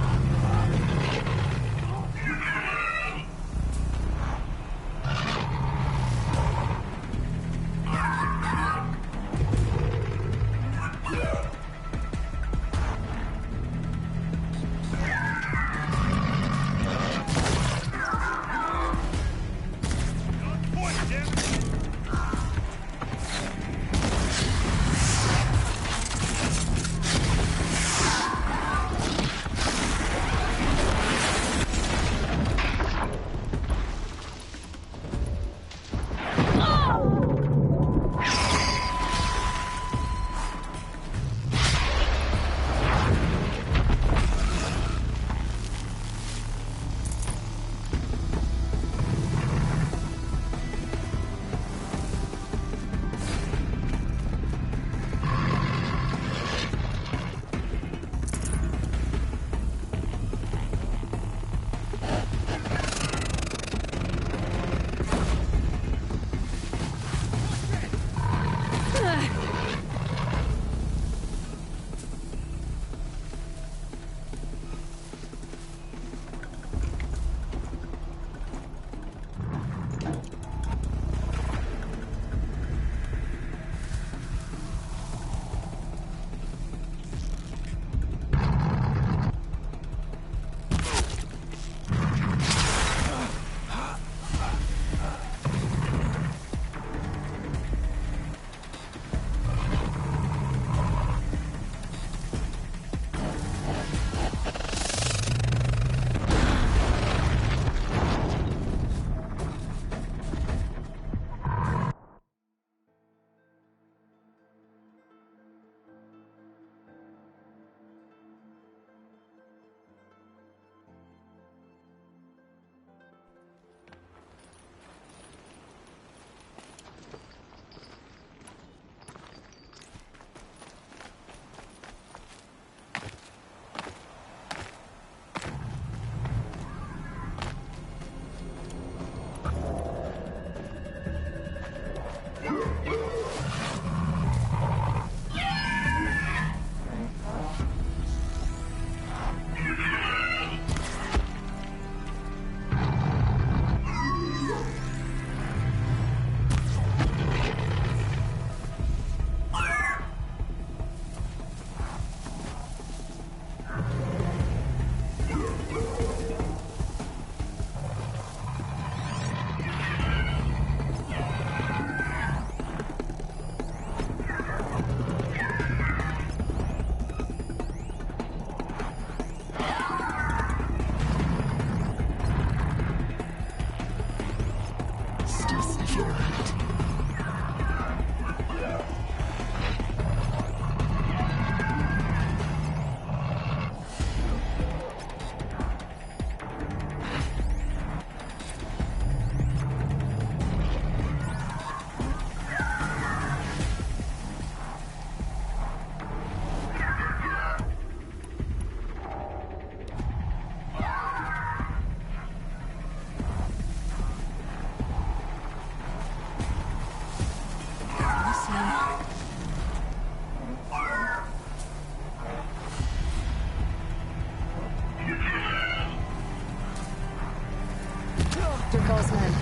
Dervahl's men.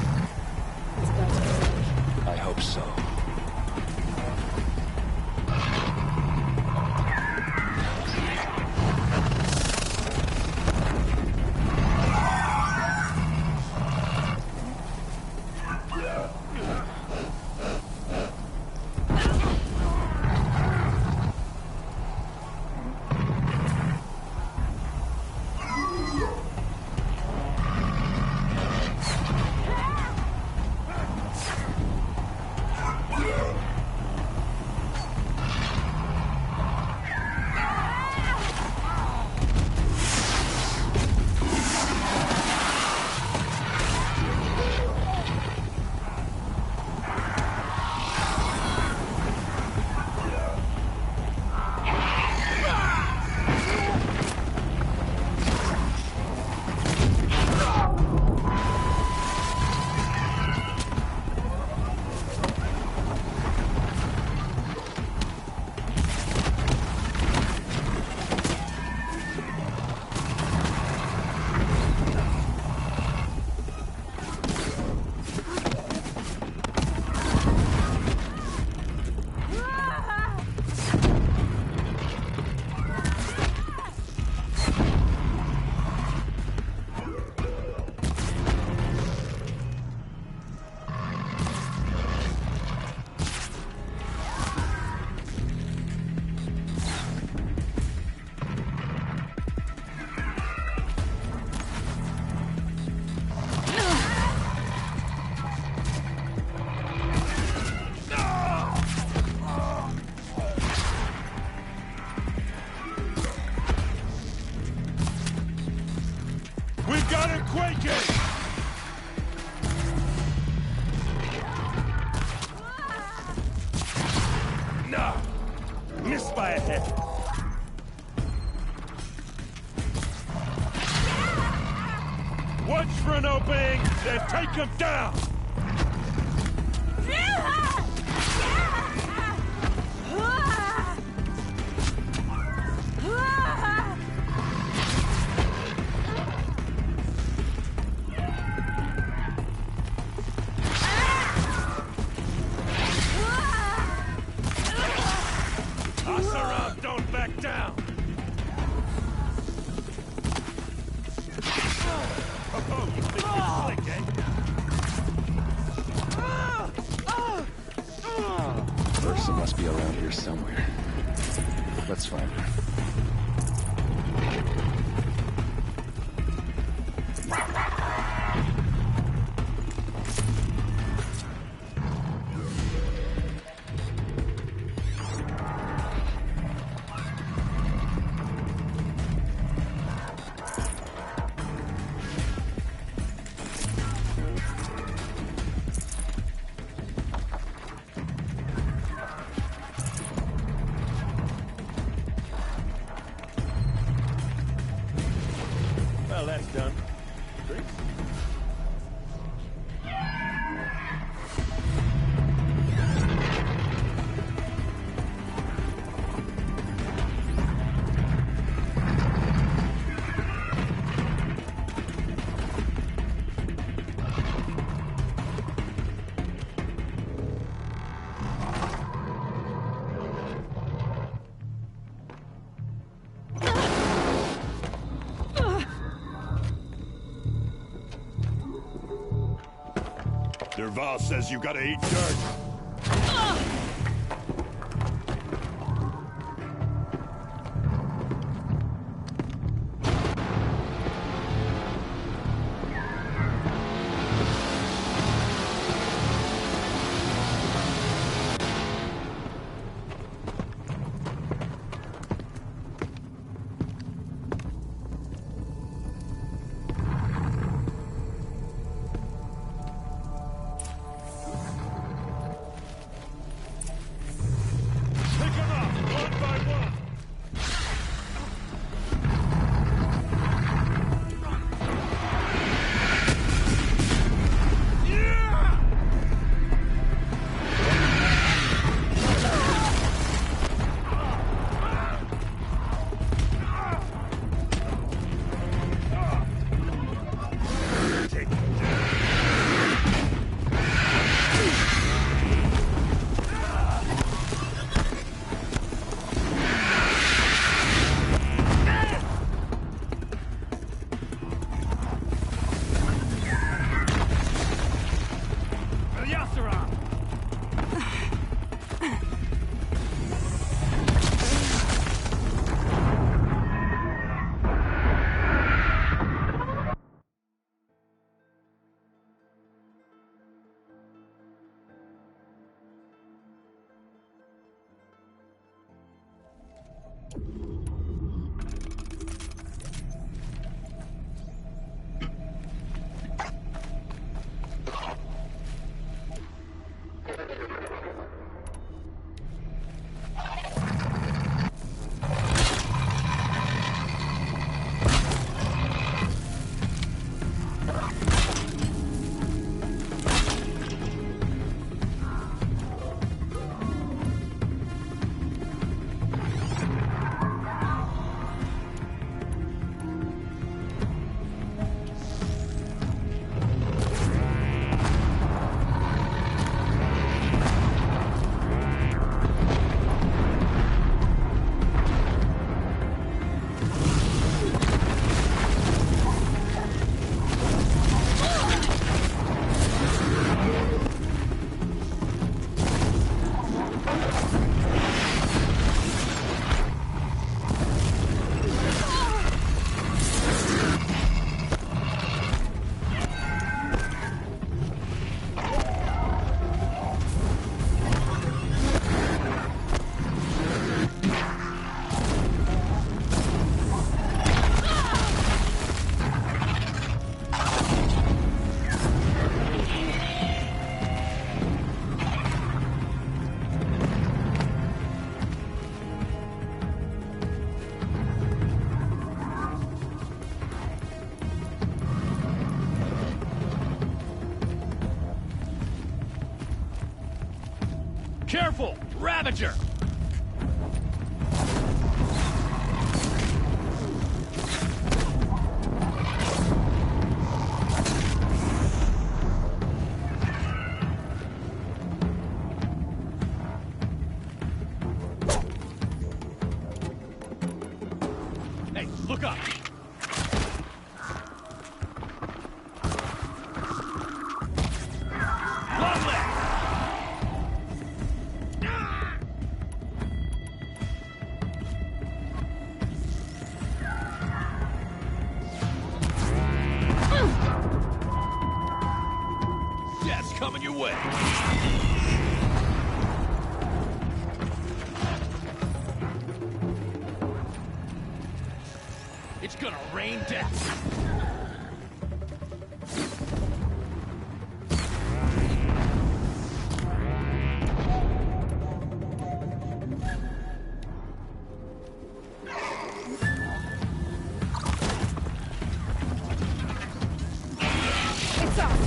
It's about to be ready. I hope so. Watch for an opening, then take him down! Oseram, don't back down! Oh, you think you're slick, eh? Ursa must be around here somewhere. Let's find her. Well, that's done. Drinks? Dervahl says you gotta eat dirt. Careful! Ravager! Hey, look up! Long leg! Death's coming your way! It's gonna rain death! It's up!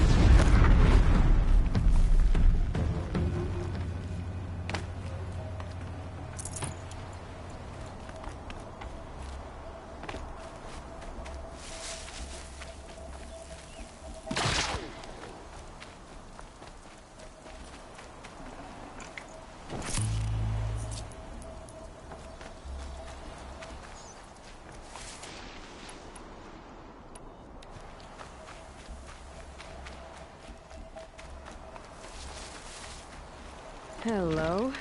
Hello?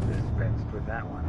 Dispensed with that one.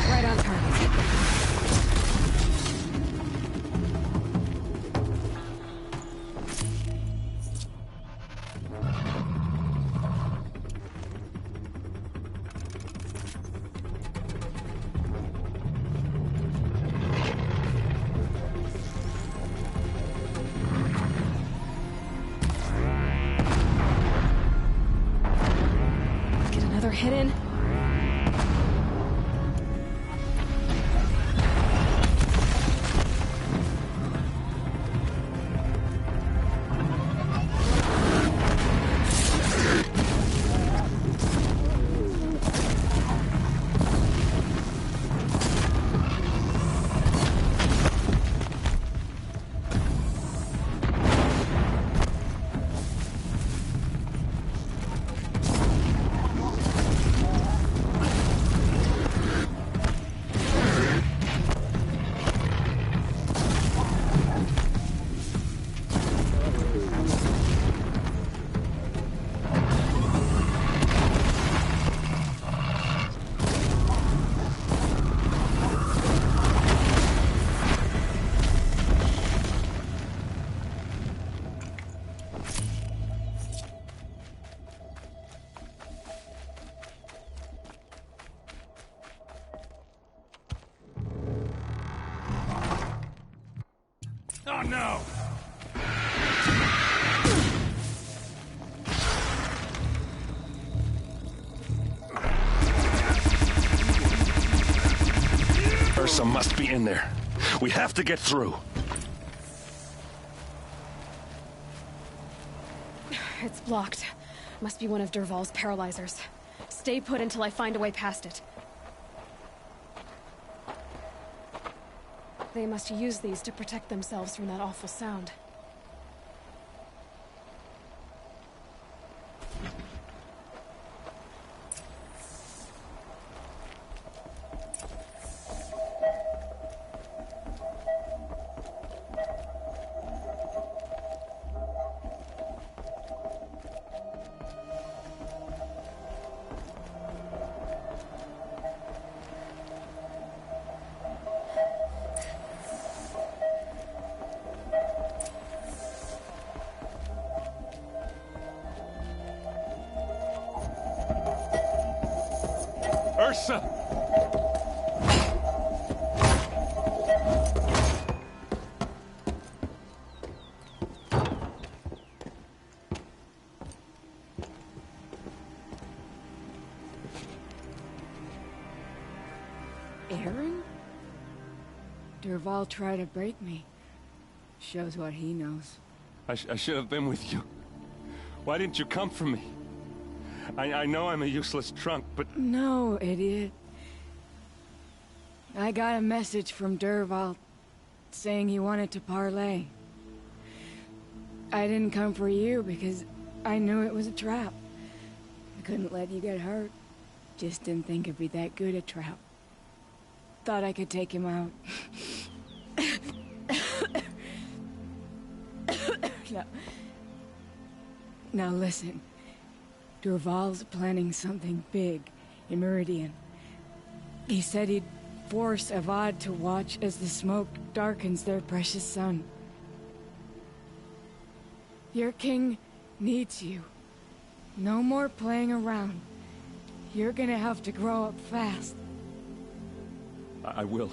Right on target. Get another hit in. Oh no! Ursa must be in there. We have to get through. It's blocked. Must be one of Dervahl's paralyzers. Stay put until I find a way past it. They must use these to protect themselves from that awful sound. Ursa! Aaron? Dervahl tried to break me. Shows what he knows. I should have been with you. Why didn't you come for me? I know I'm a useless trunk, but... No, idiot. I got a message from Dervahl saying he wanted to parlay. I didn't come for you because I knew it was a trap. I couldn't let you get hurt. Just didn't think it'd be that good a trap. Thought I could take him out. No. Now listen. Dervahl's planning something big in Meridian. He said he'd force Avad to watch as the smoke darkens their precious sun. Your king needs you. No more playing around. You're gonna have to grow up fast. I will.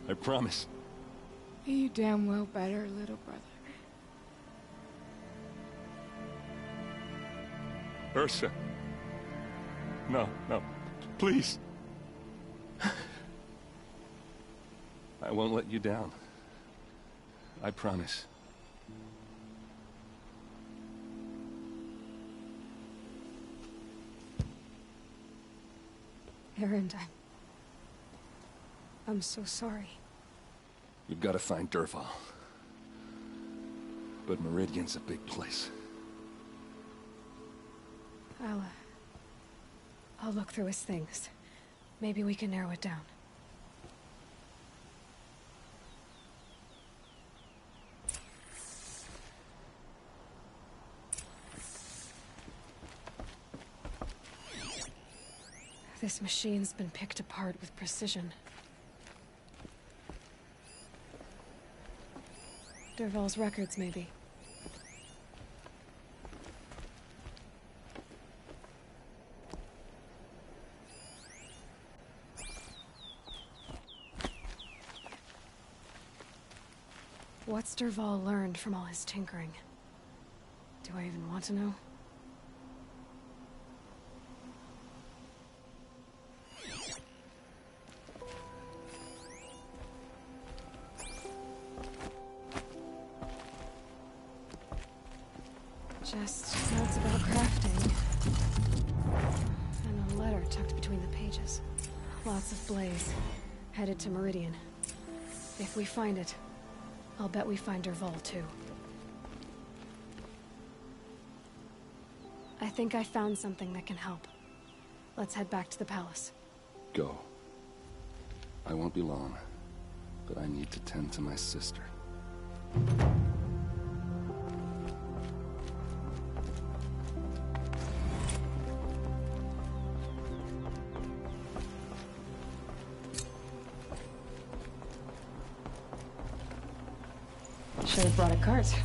I promise. You damn well better, little brother. Ursa. No, no. Please. I won't let you down. I promise. Aaron, I'm so sorry. You've got to find Dervahl. But Meridian's a big place. I'll look through his things. Maybe we can narrow it down. This machine's been picked apart with precision. Dervahl's records, maybe. What's Dervahl learned from all his tinkering? Do I even want to know? Just notes about crafting. And a letter tucked between the pages. Lots of blaze. Headed to Meridian. If we find it, I'll bet we find Dervahl too. I think I found something that can help. Let's head back to the palace. Go. I won't be long, but I need to tend to my sister. Should have brought a cart.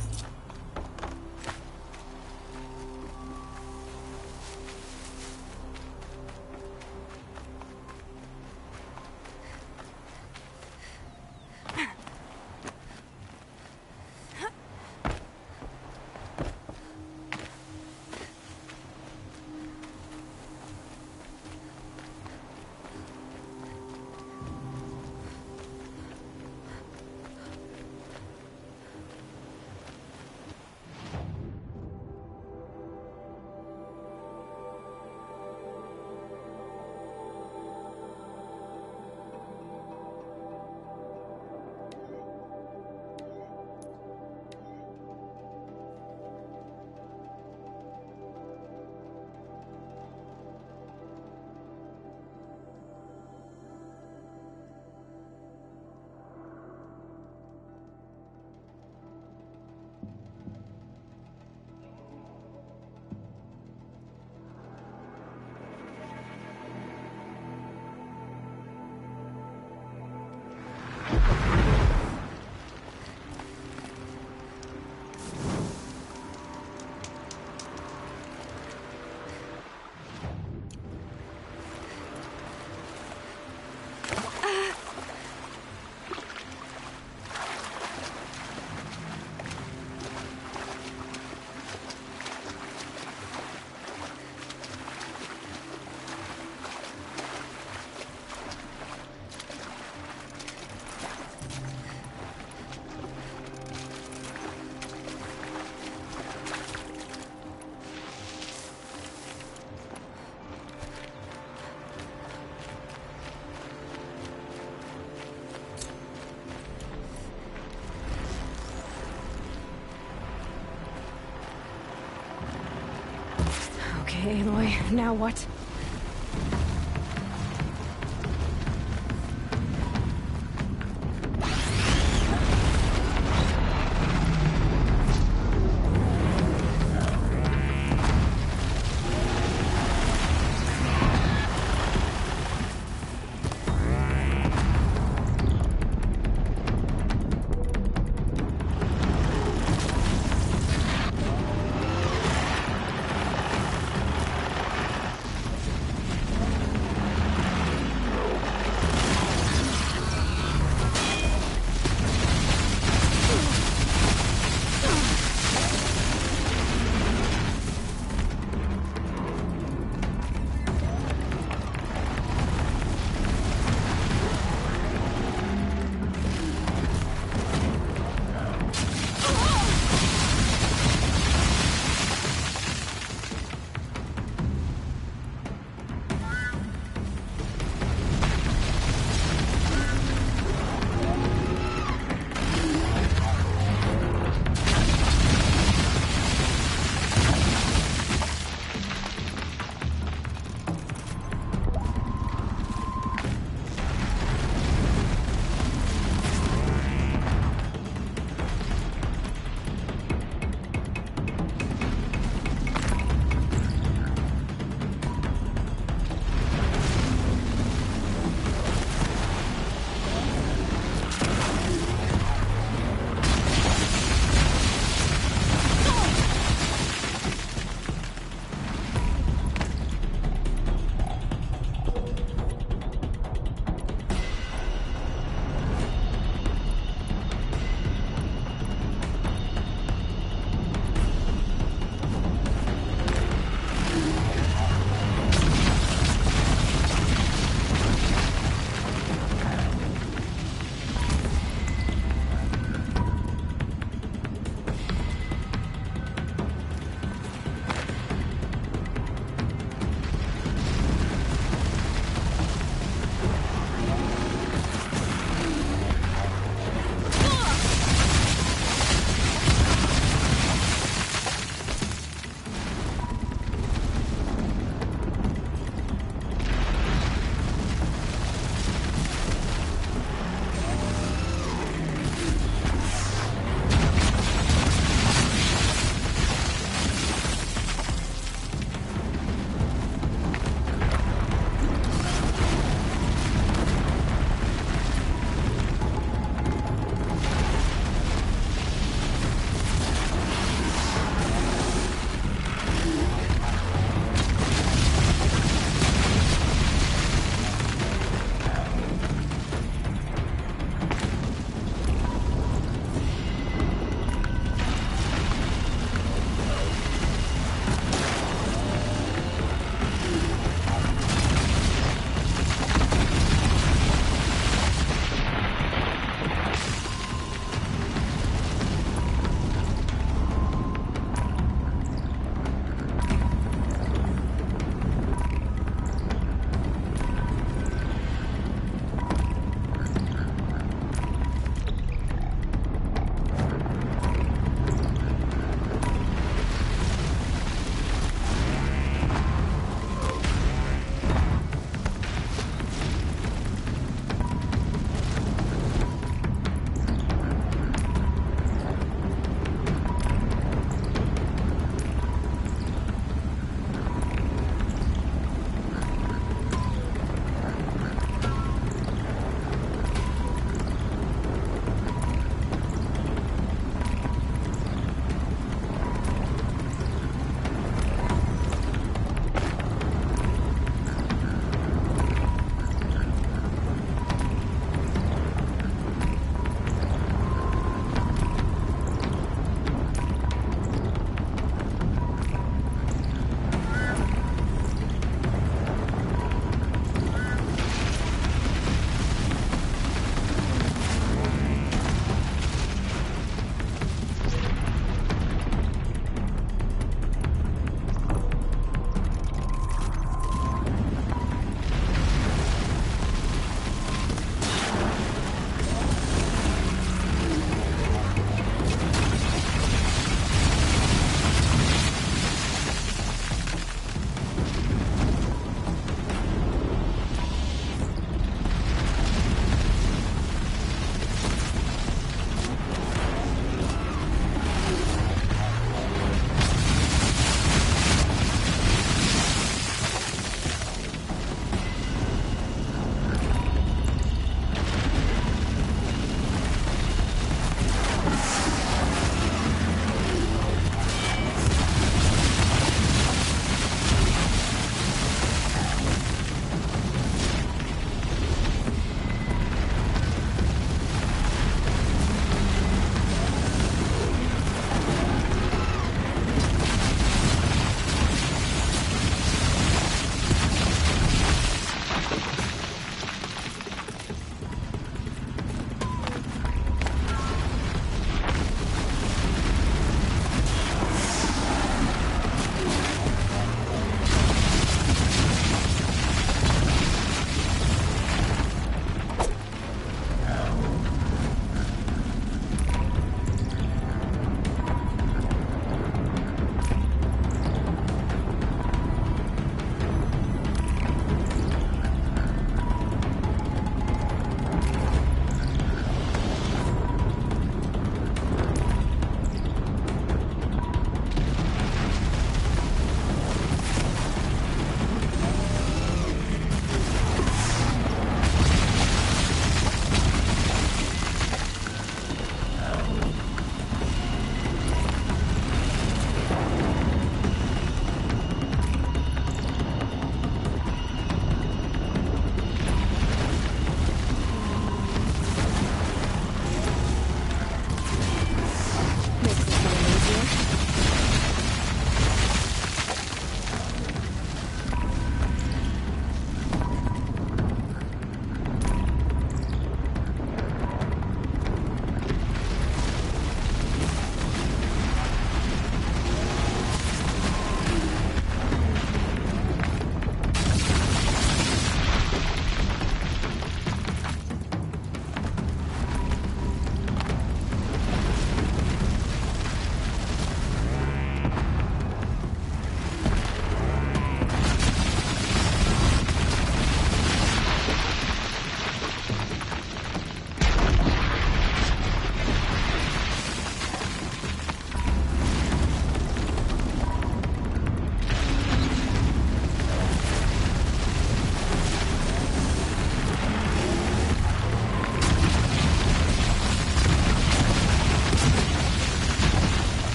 Okay, Aloy, now what?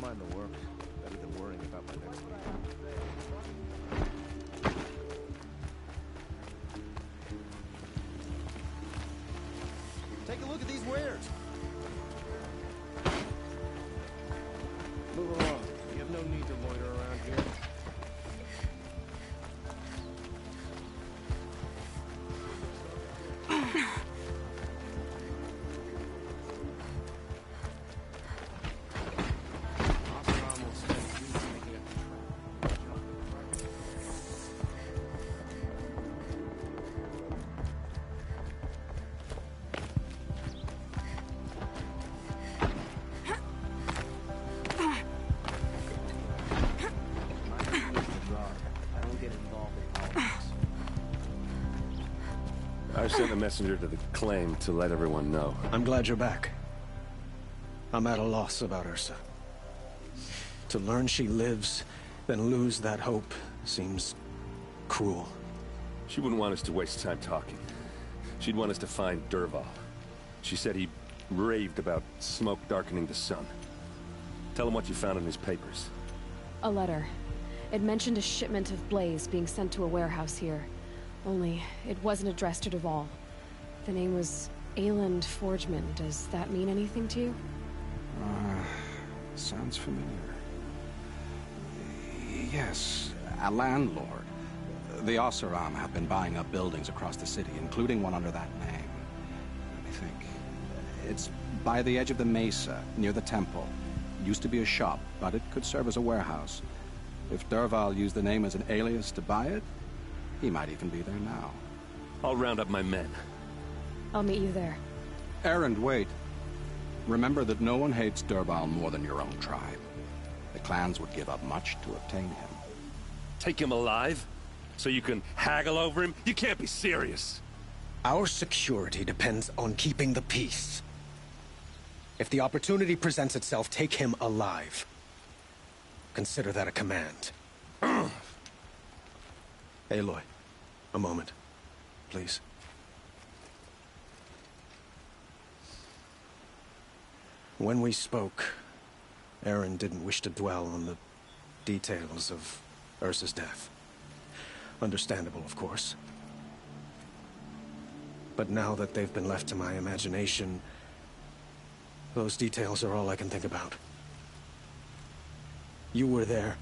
don't mind the work. Better than worrying about my next meal. Take a look at these wares. Move along. You have no need to loiter around here. I sent a messenger to the claim to let everyone know. I'm glad you're back. I'm at a loss about Ursa. To learn she lives, then lose that hope, seems cruel. She wouldn't want us to waste time talking. She'd want us to find Dervahl. She said he raved about smoke darkening the sun. Tell him what you found in his papers. A letter. It mentioned a shipment of blaze being sent to a warehouse here. Only, it wasn't addressed to Dervahl. The name was Ayland Forgeman. Does that mean anything to you? Sounds familiar. Yes, a landlord. The Oseram have been buying up buildings across the city, including one under that name. Let me think. It's by the edge of the mesa, near the temple. Used to be a shop, but it could serve as a warehouse. If Dervahl used the name as an alias to buy it, he might even be there now. I'll round up my men. I'll meet you there. Erend, wait. Remember that no one hates Dervahl more than your own tribe. The clans would give up much to obtain him. Take him alive? So you can haggle over him? You can't be serious. Our security depends on keeping the peace. If the opportunity presents itself, take him alive. Consider that a command. Aloy, a moment, please. When we spoke, Erend didn't wish to dwell on the details of Ursa's death. Understandable, of course. But now that they've been left to my imagination, those details are all I can think about. You were there.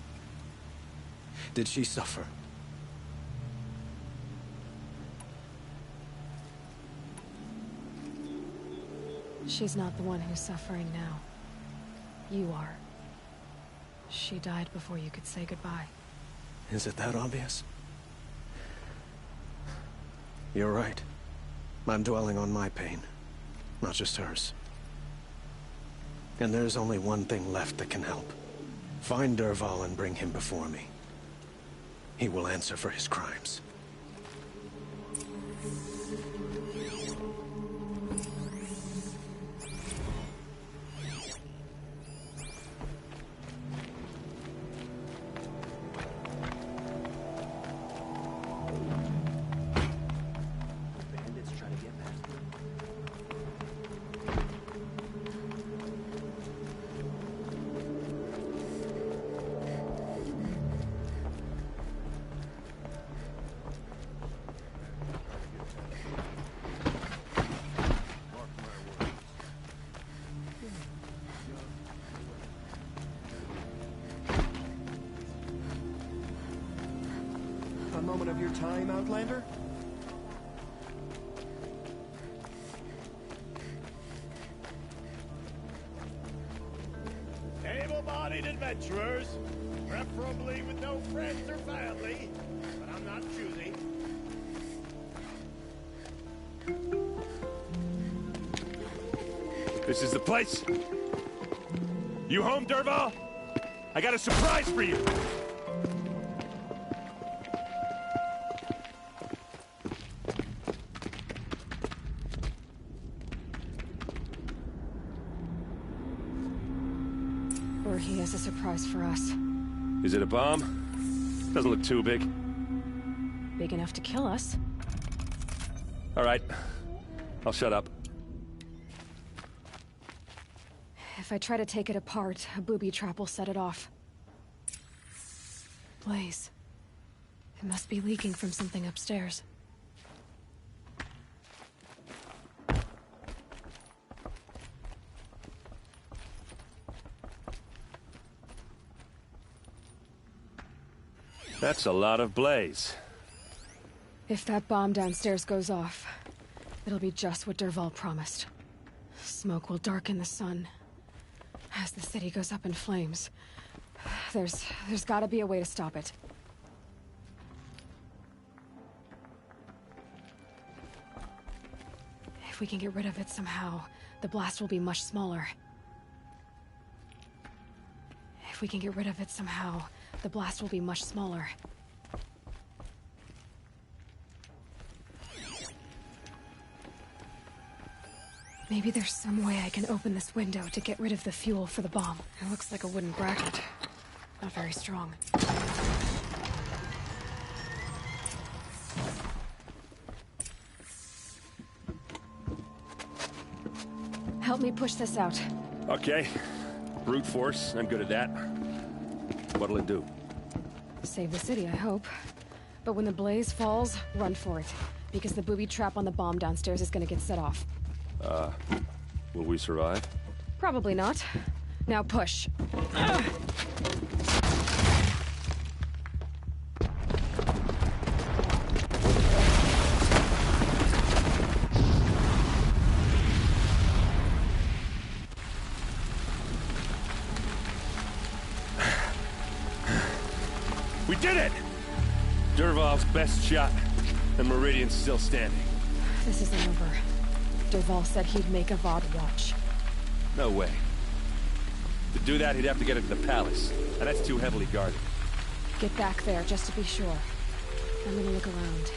Did she suffer? She's not the one who's suffering now. You are. She died before you could say goodbye. Is it that obvious? You're right. I'm dwelling on my pain, not just hers. And there's only one thing left that can help. Find Dervahl and bring him before me. He will answer for his crimes. A moment of your time, Outlander? Able-bodied adventurers, preferably with no friends or family, but I'm not choosy. This is the place. You home, Dervahl? I got a surprise for you. Or he has a surprise for us. Is it a bomb? Doesn't look too big. Big enough to kill us. All right. I'll shut up. If If I try to take it apart, a booby trap will set it off. Blaze. It must be leaking from something upstairs. That's a lot of blaze. If that bomb downstairs goes off, it'll be just what Dervahl promised. Smoke will darken the sun. As the city goes up in flames, there's gotta be a way to stop it. If we can get rid of it somehow, the blast will be much smaller. If we can get rid of it somehow, the blast will be much smaller. Maybe there's some way I can open this window to get rid of the fuel for the bomb. It looks like a wooden bracket. Not very strong. Help me push this out. Okay. Brute force, I'm good at that. What'll it do? Save the city, I hope. But when the blaze falls, run for it. Because the booby trap on the bomb downstairs is gonna get set off. Will we survive? Probably not. Now push. Ugh. We did it! Dervahl's best shot, and Meridian's still standing. This isn't over. Dervahl said he'd make Avad watch. No way. To do that, he'd have to get into the palace, and that's too heavily guarded. Get back there, just to be sure. I'm gonna look around.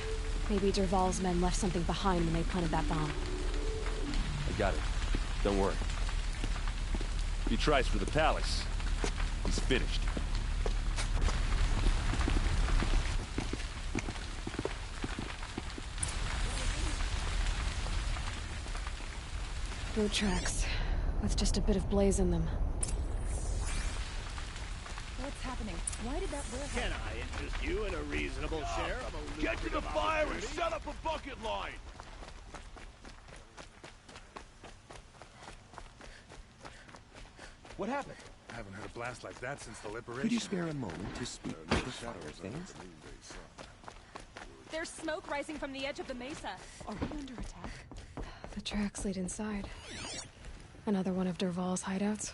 Maybe Dervahl's men left something behind when they planted that bomb. I got it. Don't worry. If he tries for the palace, he's finished. Boot tracks, with just a bit of blaze in them. What's happening? Why did that warehouse... Can I interest you in a reasonable share of a Get to the fire and set up a bucket line! What happened? I haven't heard a blast like that since the liberation. Could you spare a moment to speak with the fire things? There's smoke rising from the edge of the mesa. Are we under attack? The tracks lead inside. Another one of Dervahl's hideouts.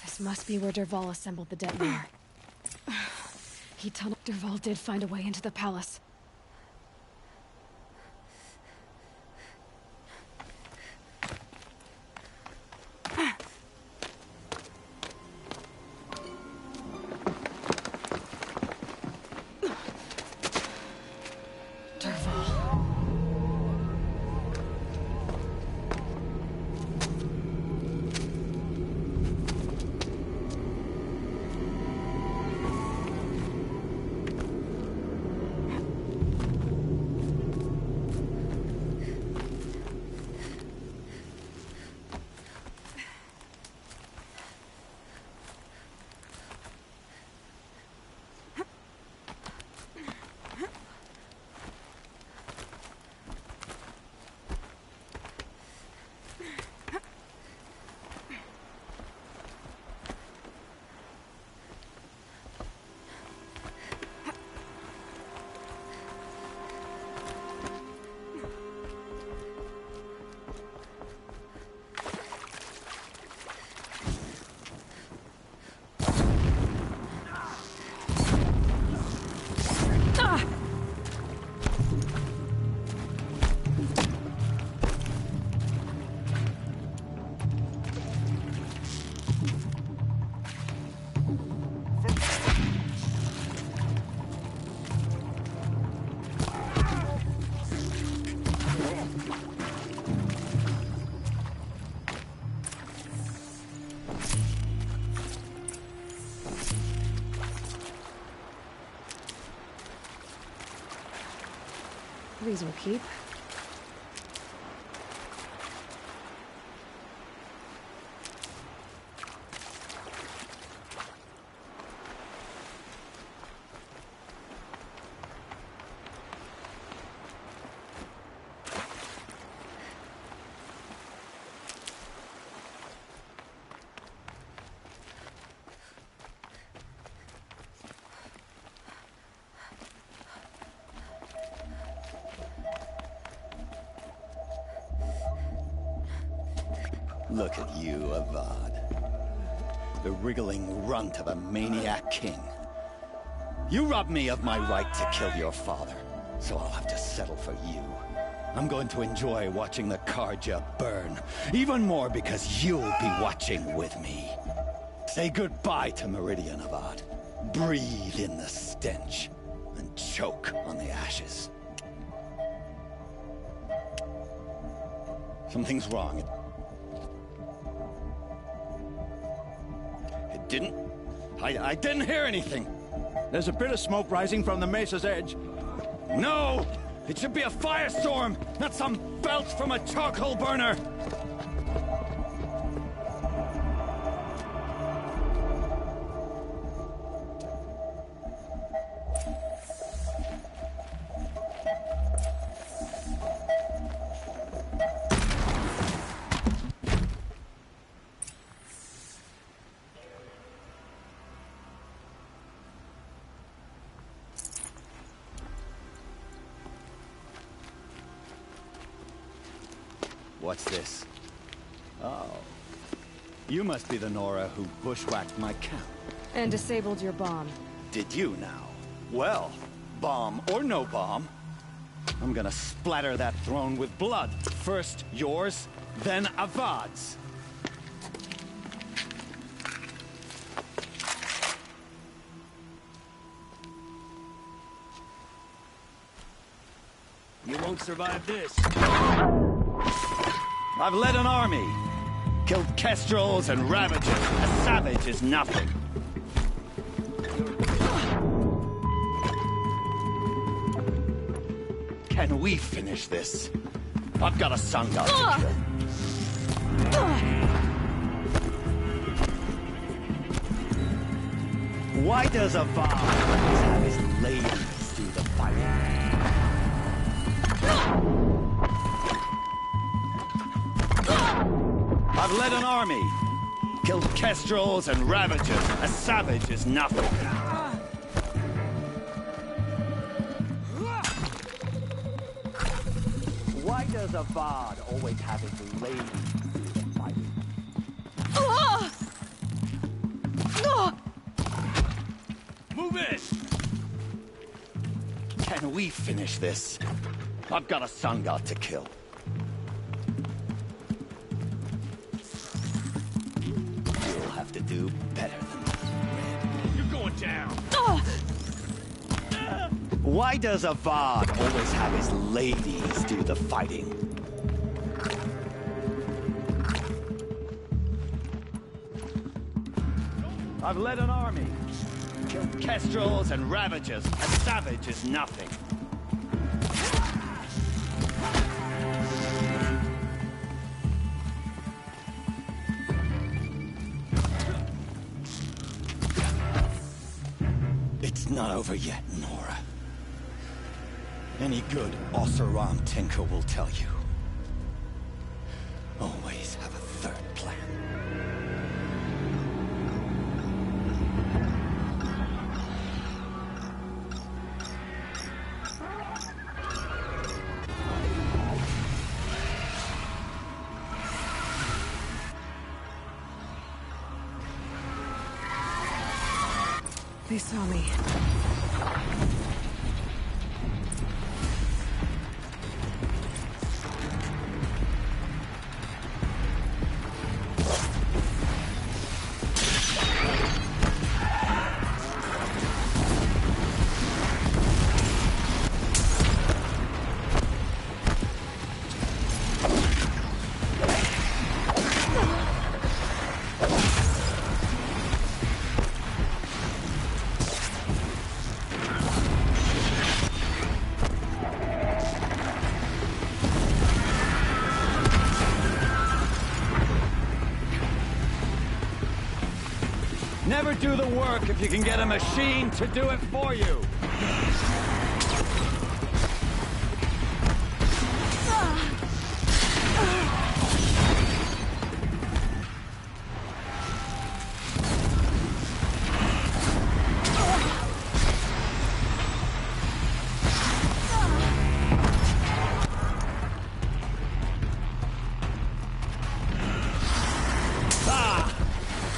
This must be where Dervahl assembled the detonator. He tunneled. Dervahl did find a way into the palace. These will keep. Look at you, Avad. The wriggling runt of a maniac king. You robbed me of my right to kill your father, so I'll have to settle for you. I'm going to enjoy watching the Karja burn, even more because you'll be watching with me. Say goodbye to Meridian, Avad. Breathe in the stench, and choke on the ashes. Something's wrong. I didn't hear anything. There's a bit of smoke rising from the mesa's edge. No! It should be a firestorm, not some belch from a charcoal burner! What's this? Oh. You must be the Nora who bushwhacked my camp. And disabled your bomb. Did you now? Well, bomb or no bomb, I'm gonna splatter that throne with blood. First yours, then Avad's. You won't survive this. I've led an army. Killed kestrels and ravagers. A savage is nothing. Can we finish this? I've got a sun god to kill. Why does Avad always have his ladies do the fighting? I've led an army. Killed kestrels and ravagers. A savage is nothing. Why does Avad always have his lady do the fighting? Move it! Can we finish this? I've got a sun god to kill. You'll have to do better than that, Red. You're going down! Why does Avad always have his ladies do the fighting? I've led an army. Killed kestrels and ravagers. A savage is nothing. It's not over yet, Nora. Any good Oseram tinker will tell you. Always have a third plan. They saw me. Never do the work if you can get a machine to do it for you.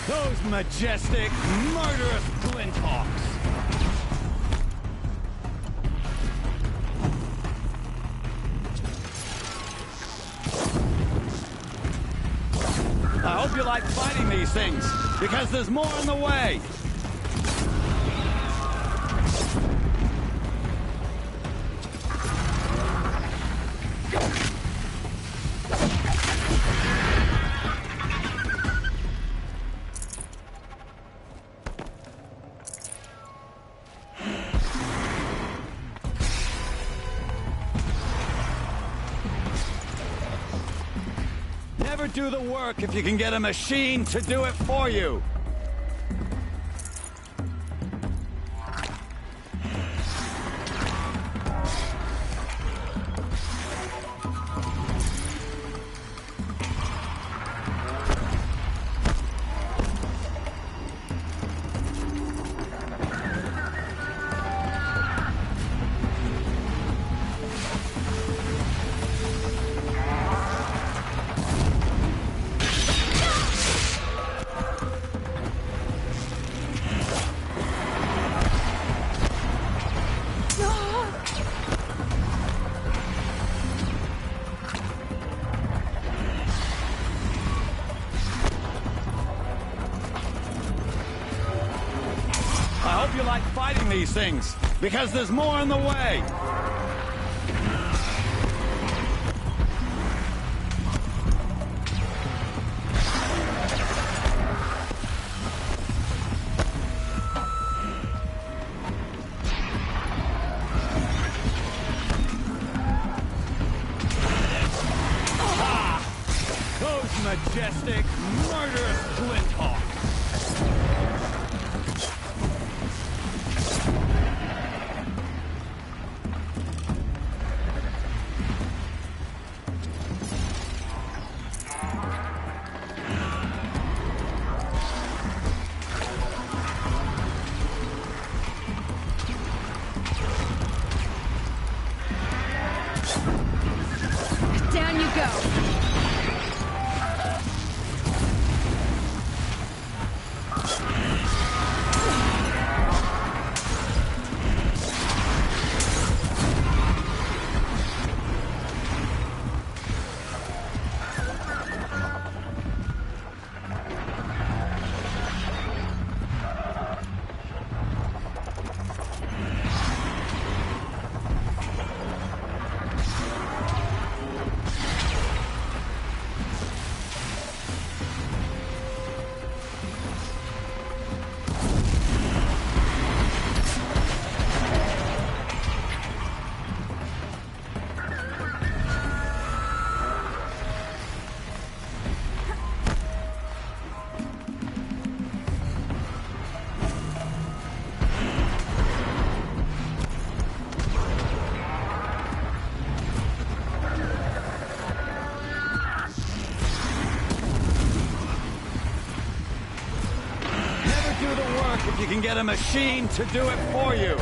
Those majestic, murderous Glinthawks! I hope you like fighting these things, because there's more on the way! Never do the work if you can get a machine to do it for you. I hope you like fighting these things, because there's more on the way! Those majestic, murderous Glinthawks! Down you go! If you can get a machine to do it for you.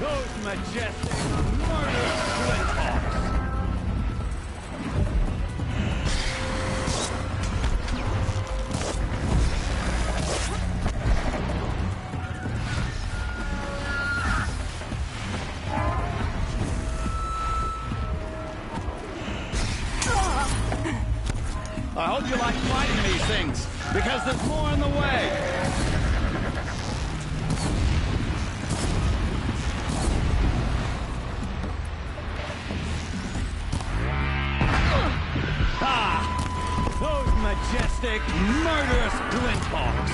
Those majestic, murderous Glinthawks! I hope you like fighting these things, because there's more in the way. Those majestic, murderous flinthawks!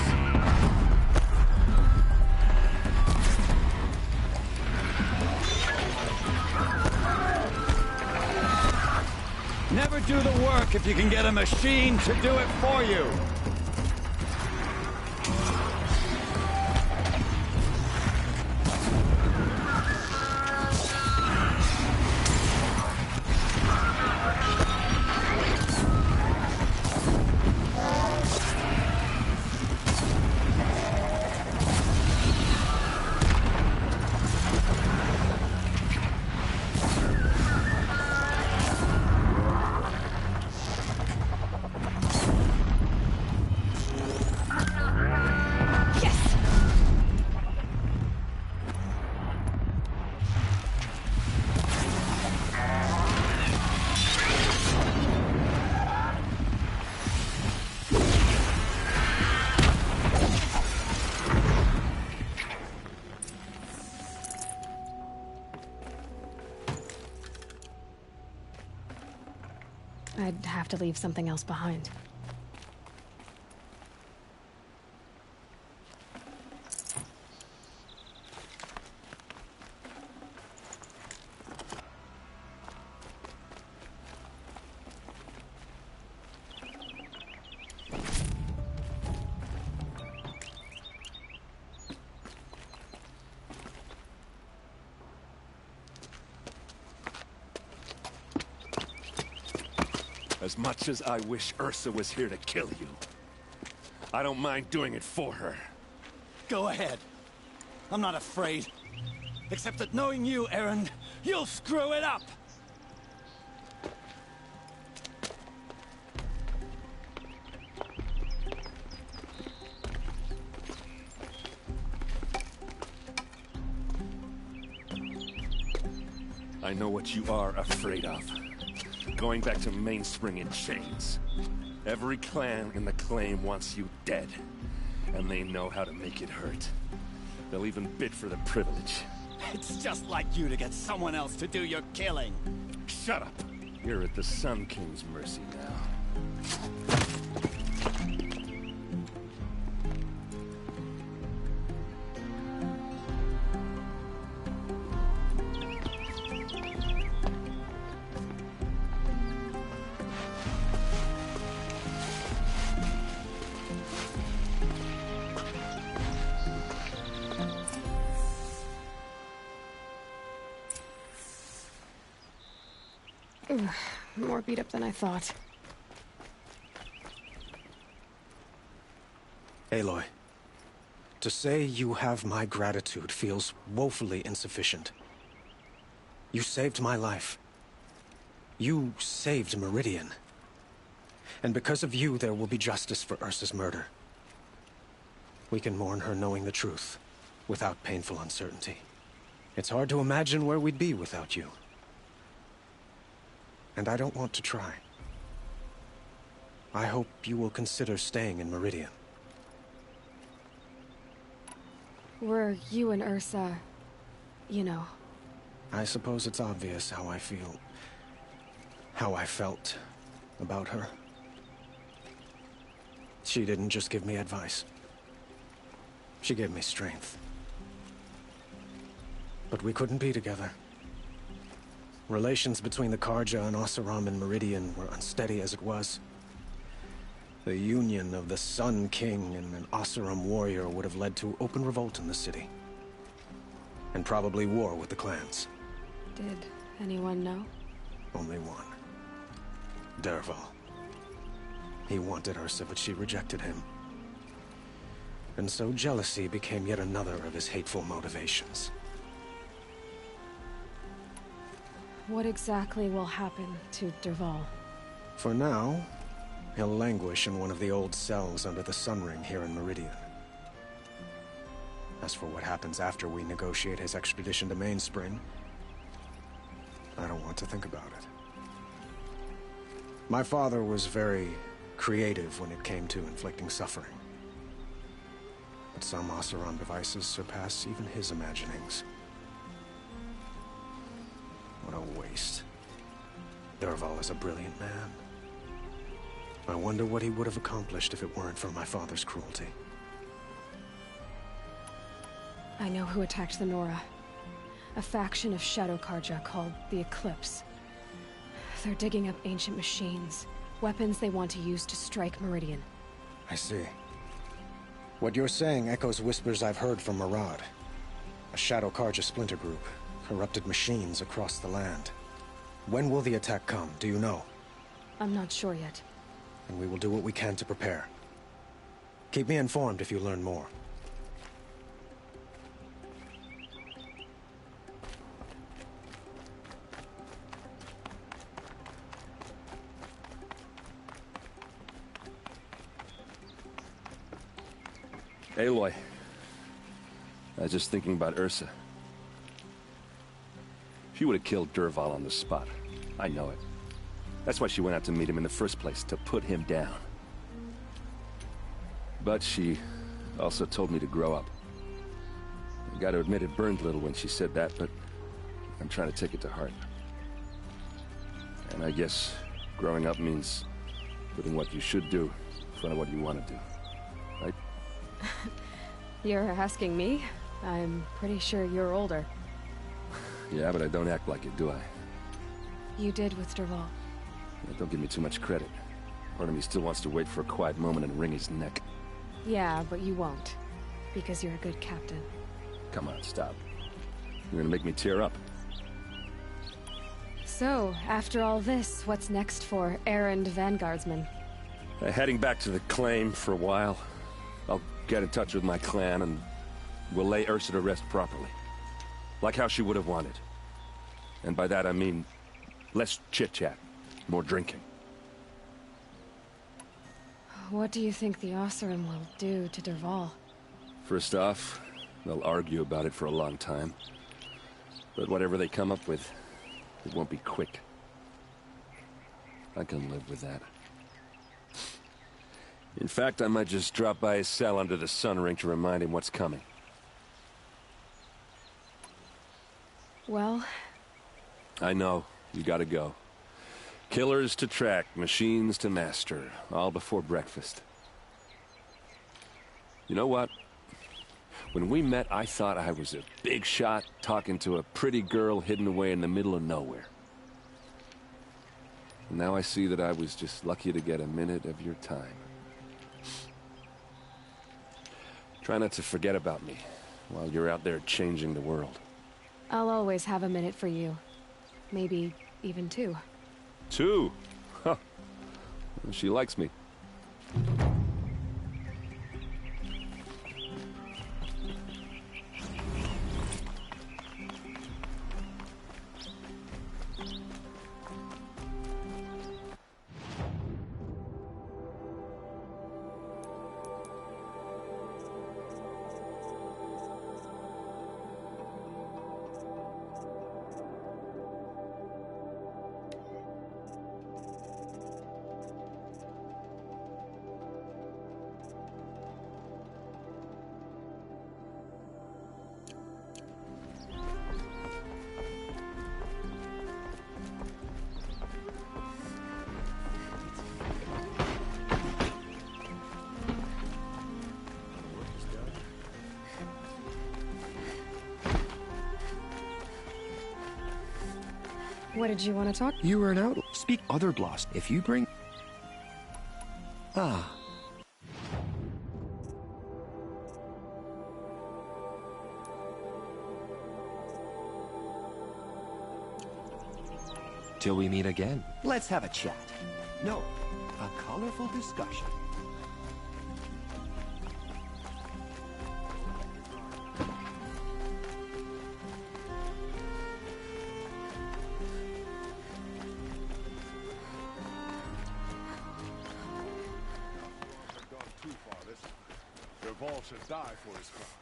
Never do the work if you can get a machine to do it for you! I'd have to leave something else behind. As much as I wish Ursa was here to kill you, I don't mind doing it for her. Go ahead. I'm not afraid. Except that knowing you, Aaron, you'll screw it up! I know what you are afraid of. Going back to Mainspring in chains. Every clan in the claim wants you dead. And they know how to make it hurt. They'll even bid for the privilege. It's just like you to get someone else to do your killing. Shut up! You're at the Sun King's mercy now. More beat up than I thought. Aloy, to say you have my gratitude feels woefully insufficient. You saved my life. You saved Meridian. And because of you, there will be justice for Ursa's murder. We can mourn her knowing the truth, without painful uncertainty. It's hard to imagine where we'd be without you. And I don't want to try. I hope you will consider staying in Meridian. Were you and Ursa, you know? I suppose it's obvious how I feel. How I felt about her. She didn't just give me advice. She gave me strength. But we couldn't be together. Relations between the Karja and Oseram and Meridian were unsteady as it was. The union of the Sun King and an Oseram warrior would have led to open revolt in the city. And probably war with the clans. Did anyone know? Only one. Dervahl. He wanted Ursa, but she rejected him. And so jealousy became yet another of his hateful motivations. What exactly will happen to Dervahl? For now, he'll languish in one of the old cells under the Sun Ring here in Meridian. As for what happens after we negotiate his extradition to Mainspring, I don't want to think about it. My father was very creative when it came to inflicting suffering. But some Oseram devices surpass even his imaginings. What a waste. Dervahl is a brilliant man. I wonder what he would have accomplished if it weren't for my father's cruelty. I know who attacked the Nora. A faction of Shadow Karja called the Eclipse. They're digging up ancient machines, weapons they want to use to strike Meridian. I see. What you're saying echoes whispers I've heard from Murad. A Shadow Karja splinter group, corrupted machines across the land. When will the attack come, do you know? I'm not sure yet. And we will do what we can to prepare. Keep me informed if you learn more. Aloy. I was just thinking about Ursa. She would have killed Dervahl on the spot. I know it. That's why she went out to meet him in the first place, to put him down. But she also told me to grow up. I gotta admit it burned a little when she said that, but I'm trying to take it to heart. And I guess growing up means putting what you should do in front of what you want to do. Right? You're asking me? I'm pretty sure you're older. Yeah, but I don't act like it, do I? You did with Dervahl. Don't give me too much credit. Part of me still wants to wait for a quiet moment and wring his neck. Yeah, but you won't. Because you're a good captain. Come on, stop. You're gonna make me tear up. So, after all this, what's next for errand vanguardsman? Heading back to the claim for a while. I'll get in touch with my clan and we'll lay Ursa to rest properly. Like how she would have wanted. And by that I mean less chit-chat, more drinking. What do you think the Oseram will do to Dervahl? First off, they'll argue about it for a long time. But whatever they come up with, it won't be quick. I can live with that. In fact, I might just drop by his cell under the sun ring to remind him what's coming. Well... I know. You gotta go. Killers to track, machines to master, all before breakfast. You know what? When we met, I thought I was a big shot talking to a pretty girl hidden away in the middle of nowhere. And now I see that I was just lucky to get a minute of your time. Try not to forget about me while you're out there changing the world. I'll always have a minute for you. Maybe even two. Two? Huh. She likes me. What did you want to talk? You were an outlaw. Speak other gloss. If you bring... Ah. Till we meet again. Let's have a chat. No, a colorful discussion. Dervahl should die for his crimes.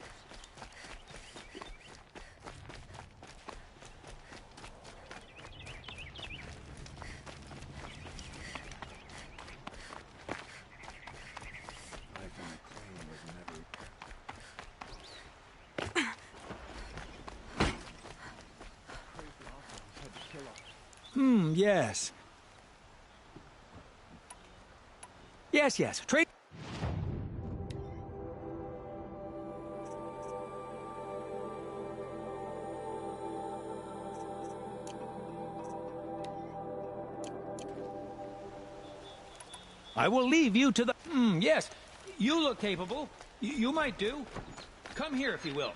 Yes. Yes. Trade. I will leave you to the... yes. You look capable. You might do. Come here, if you will.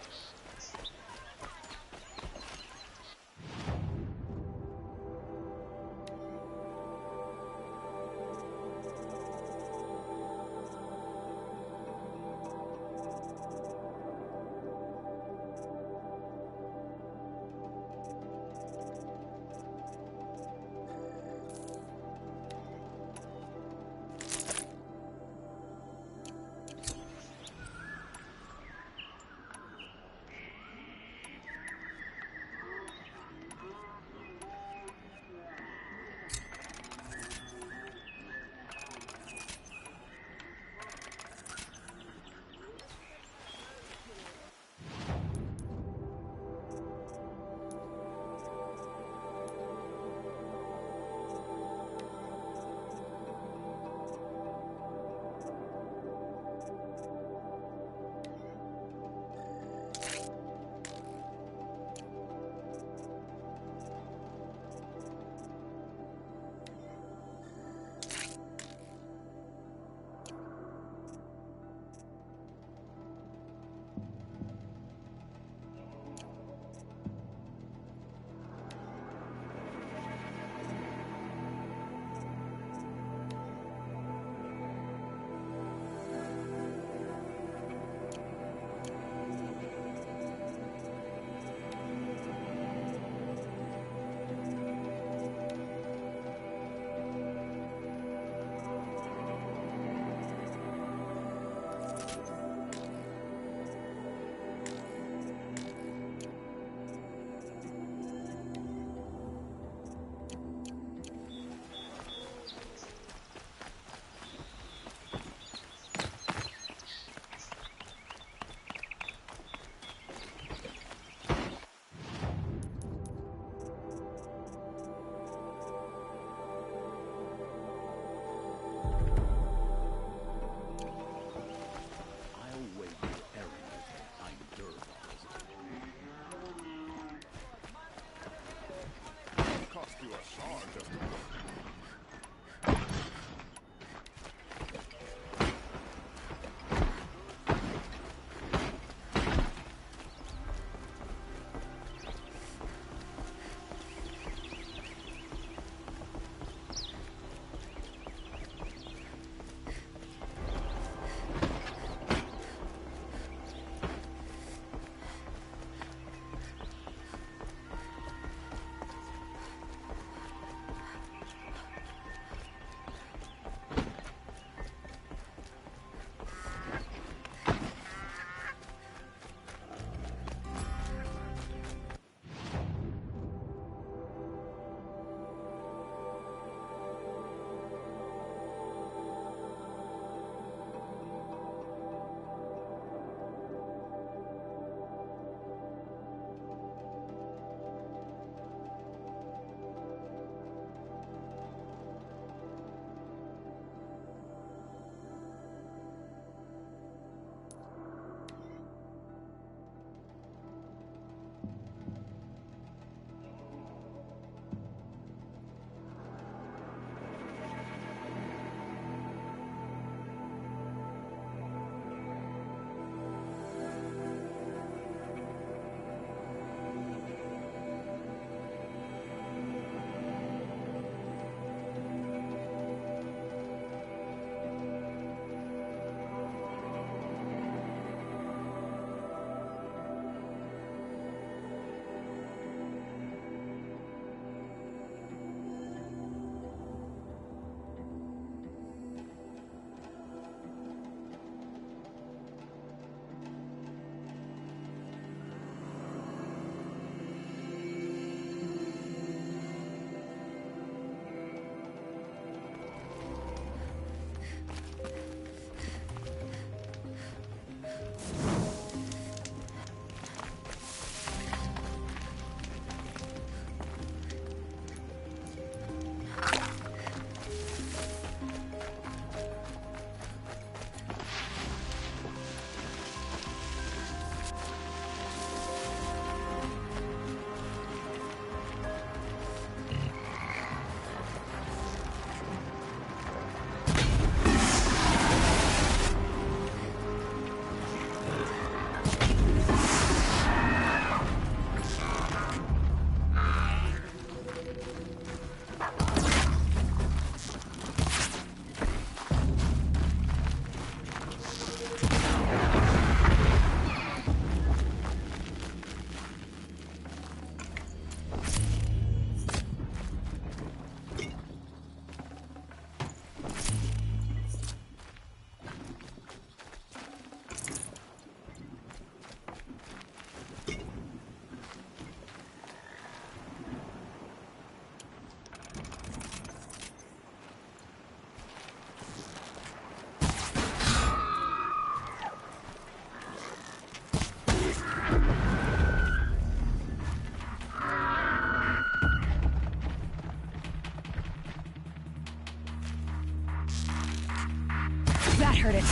heard it.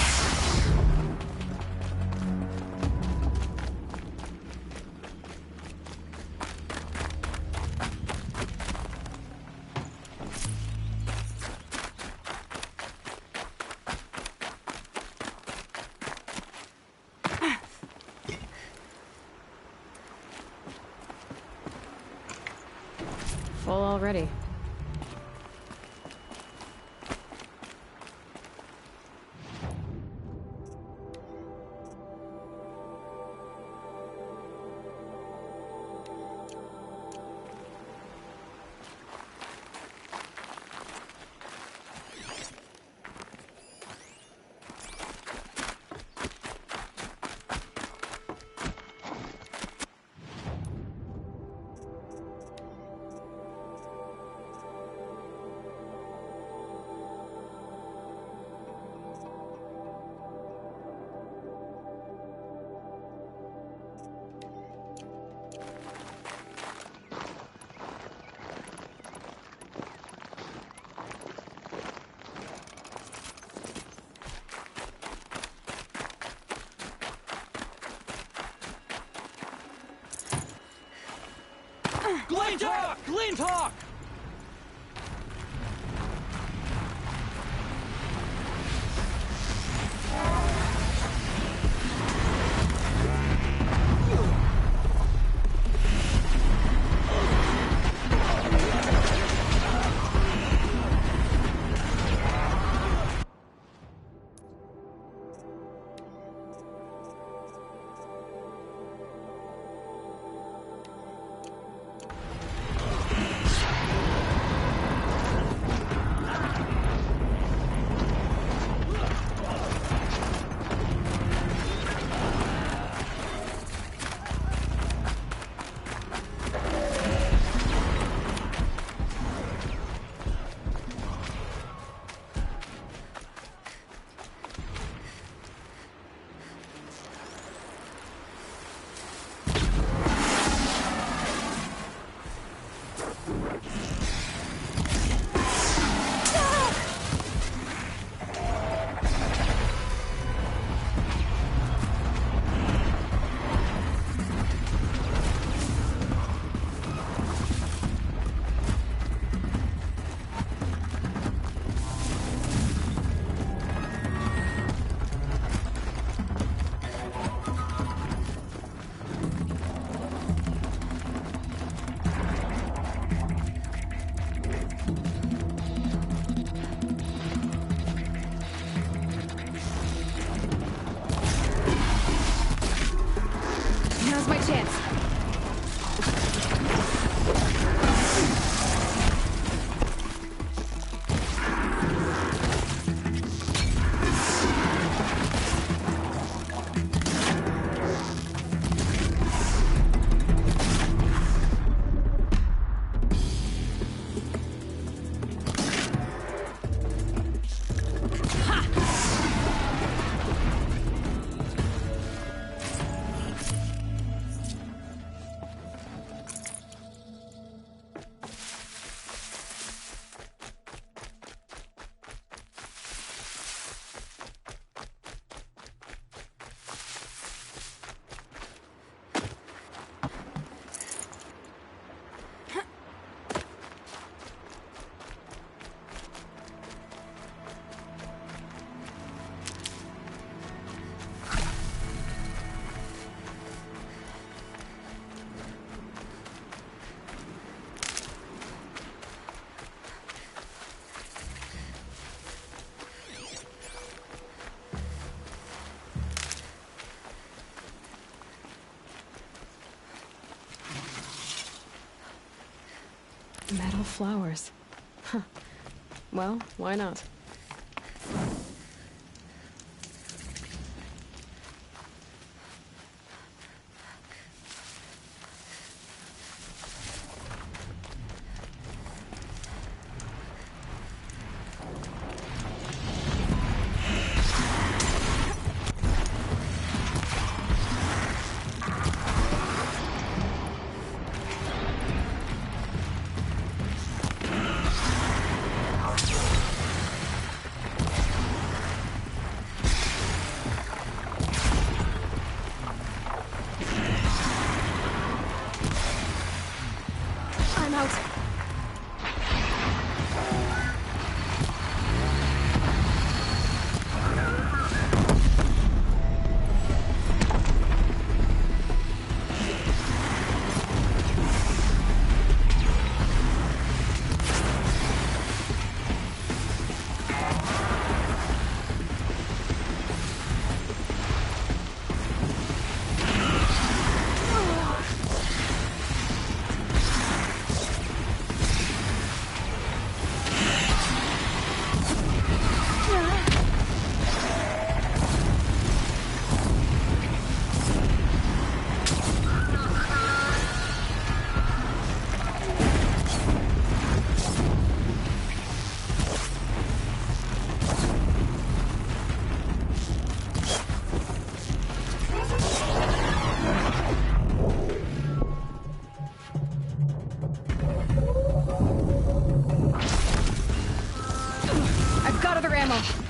Full already. Glinthawk! Glinthawk! Now's my chance. Metal flowers. Huh. Well, why not? out. I've got other ammo.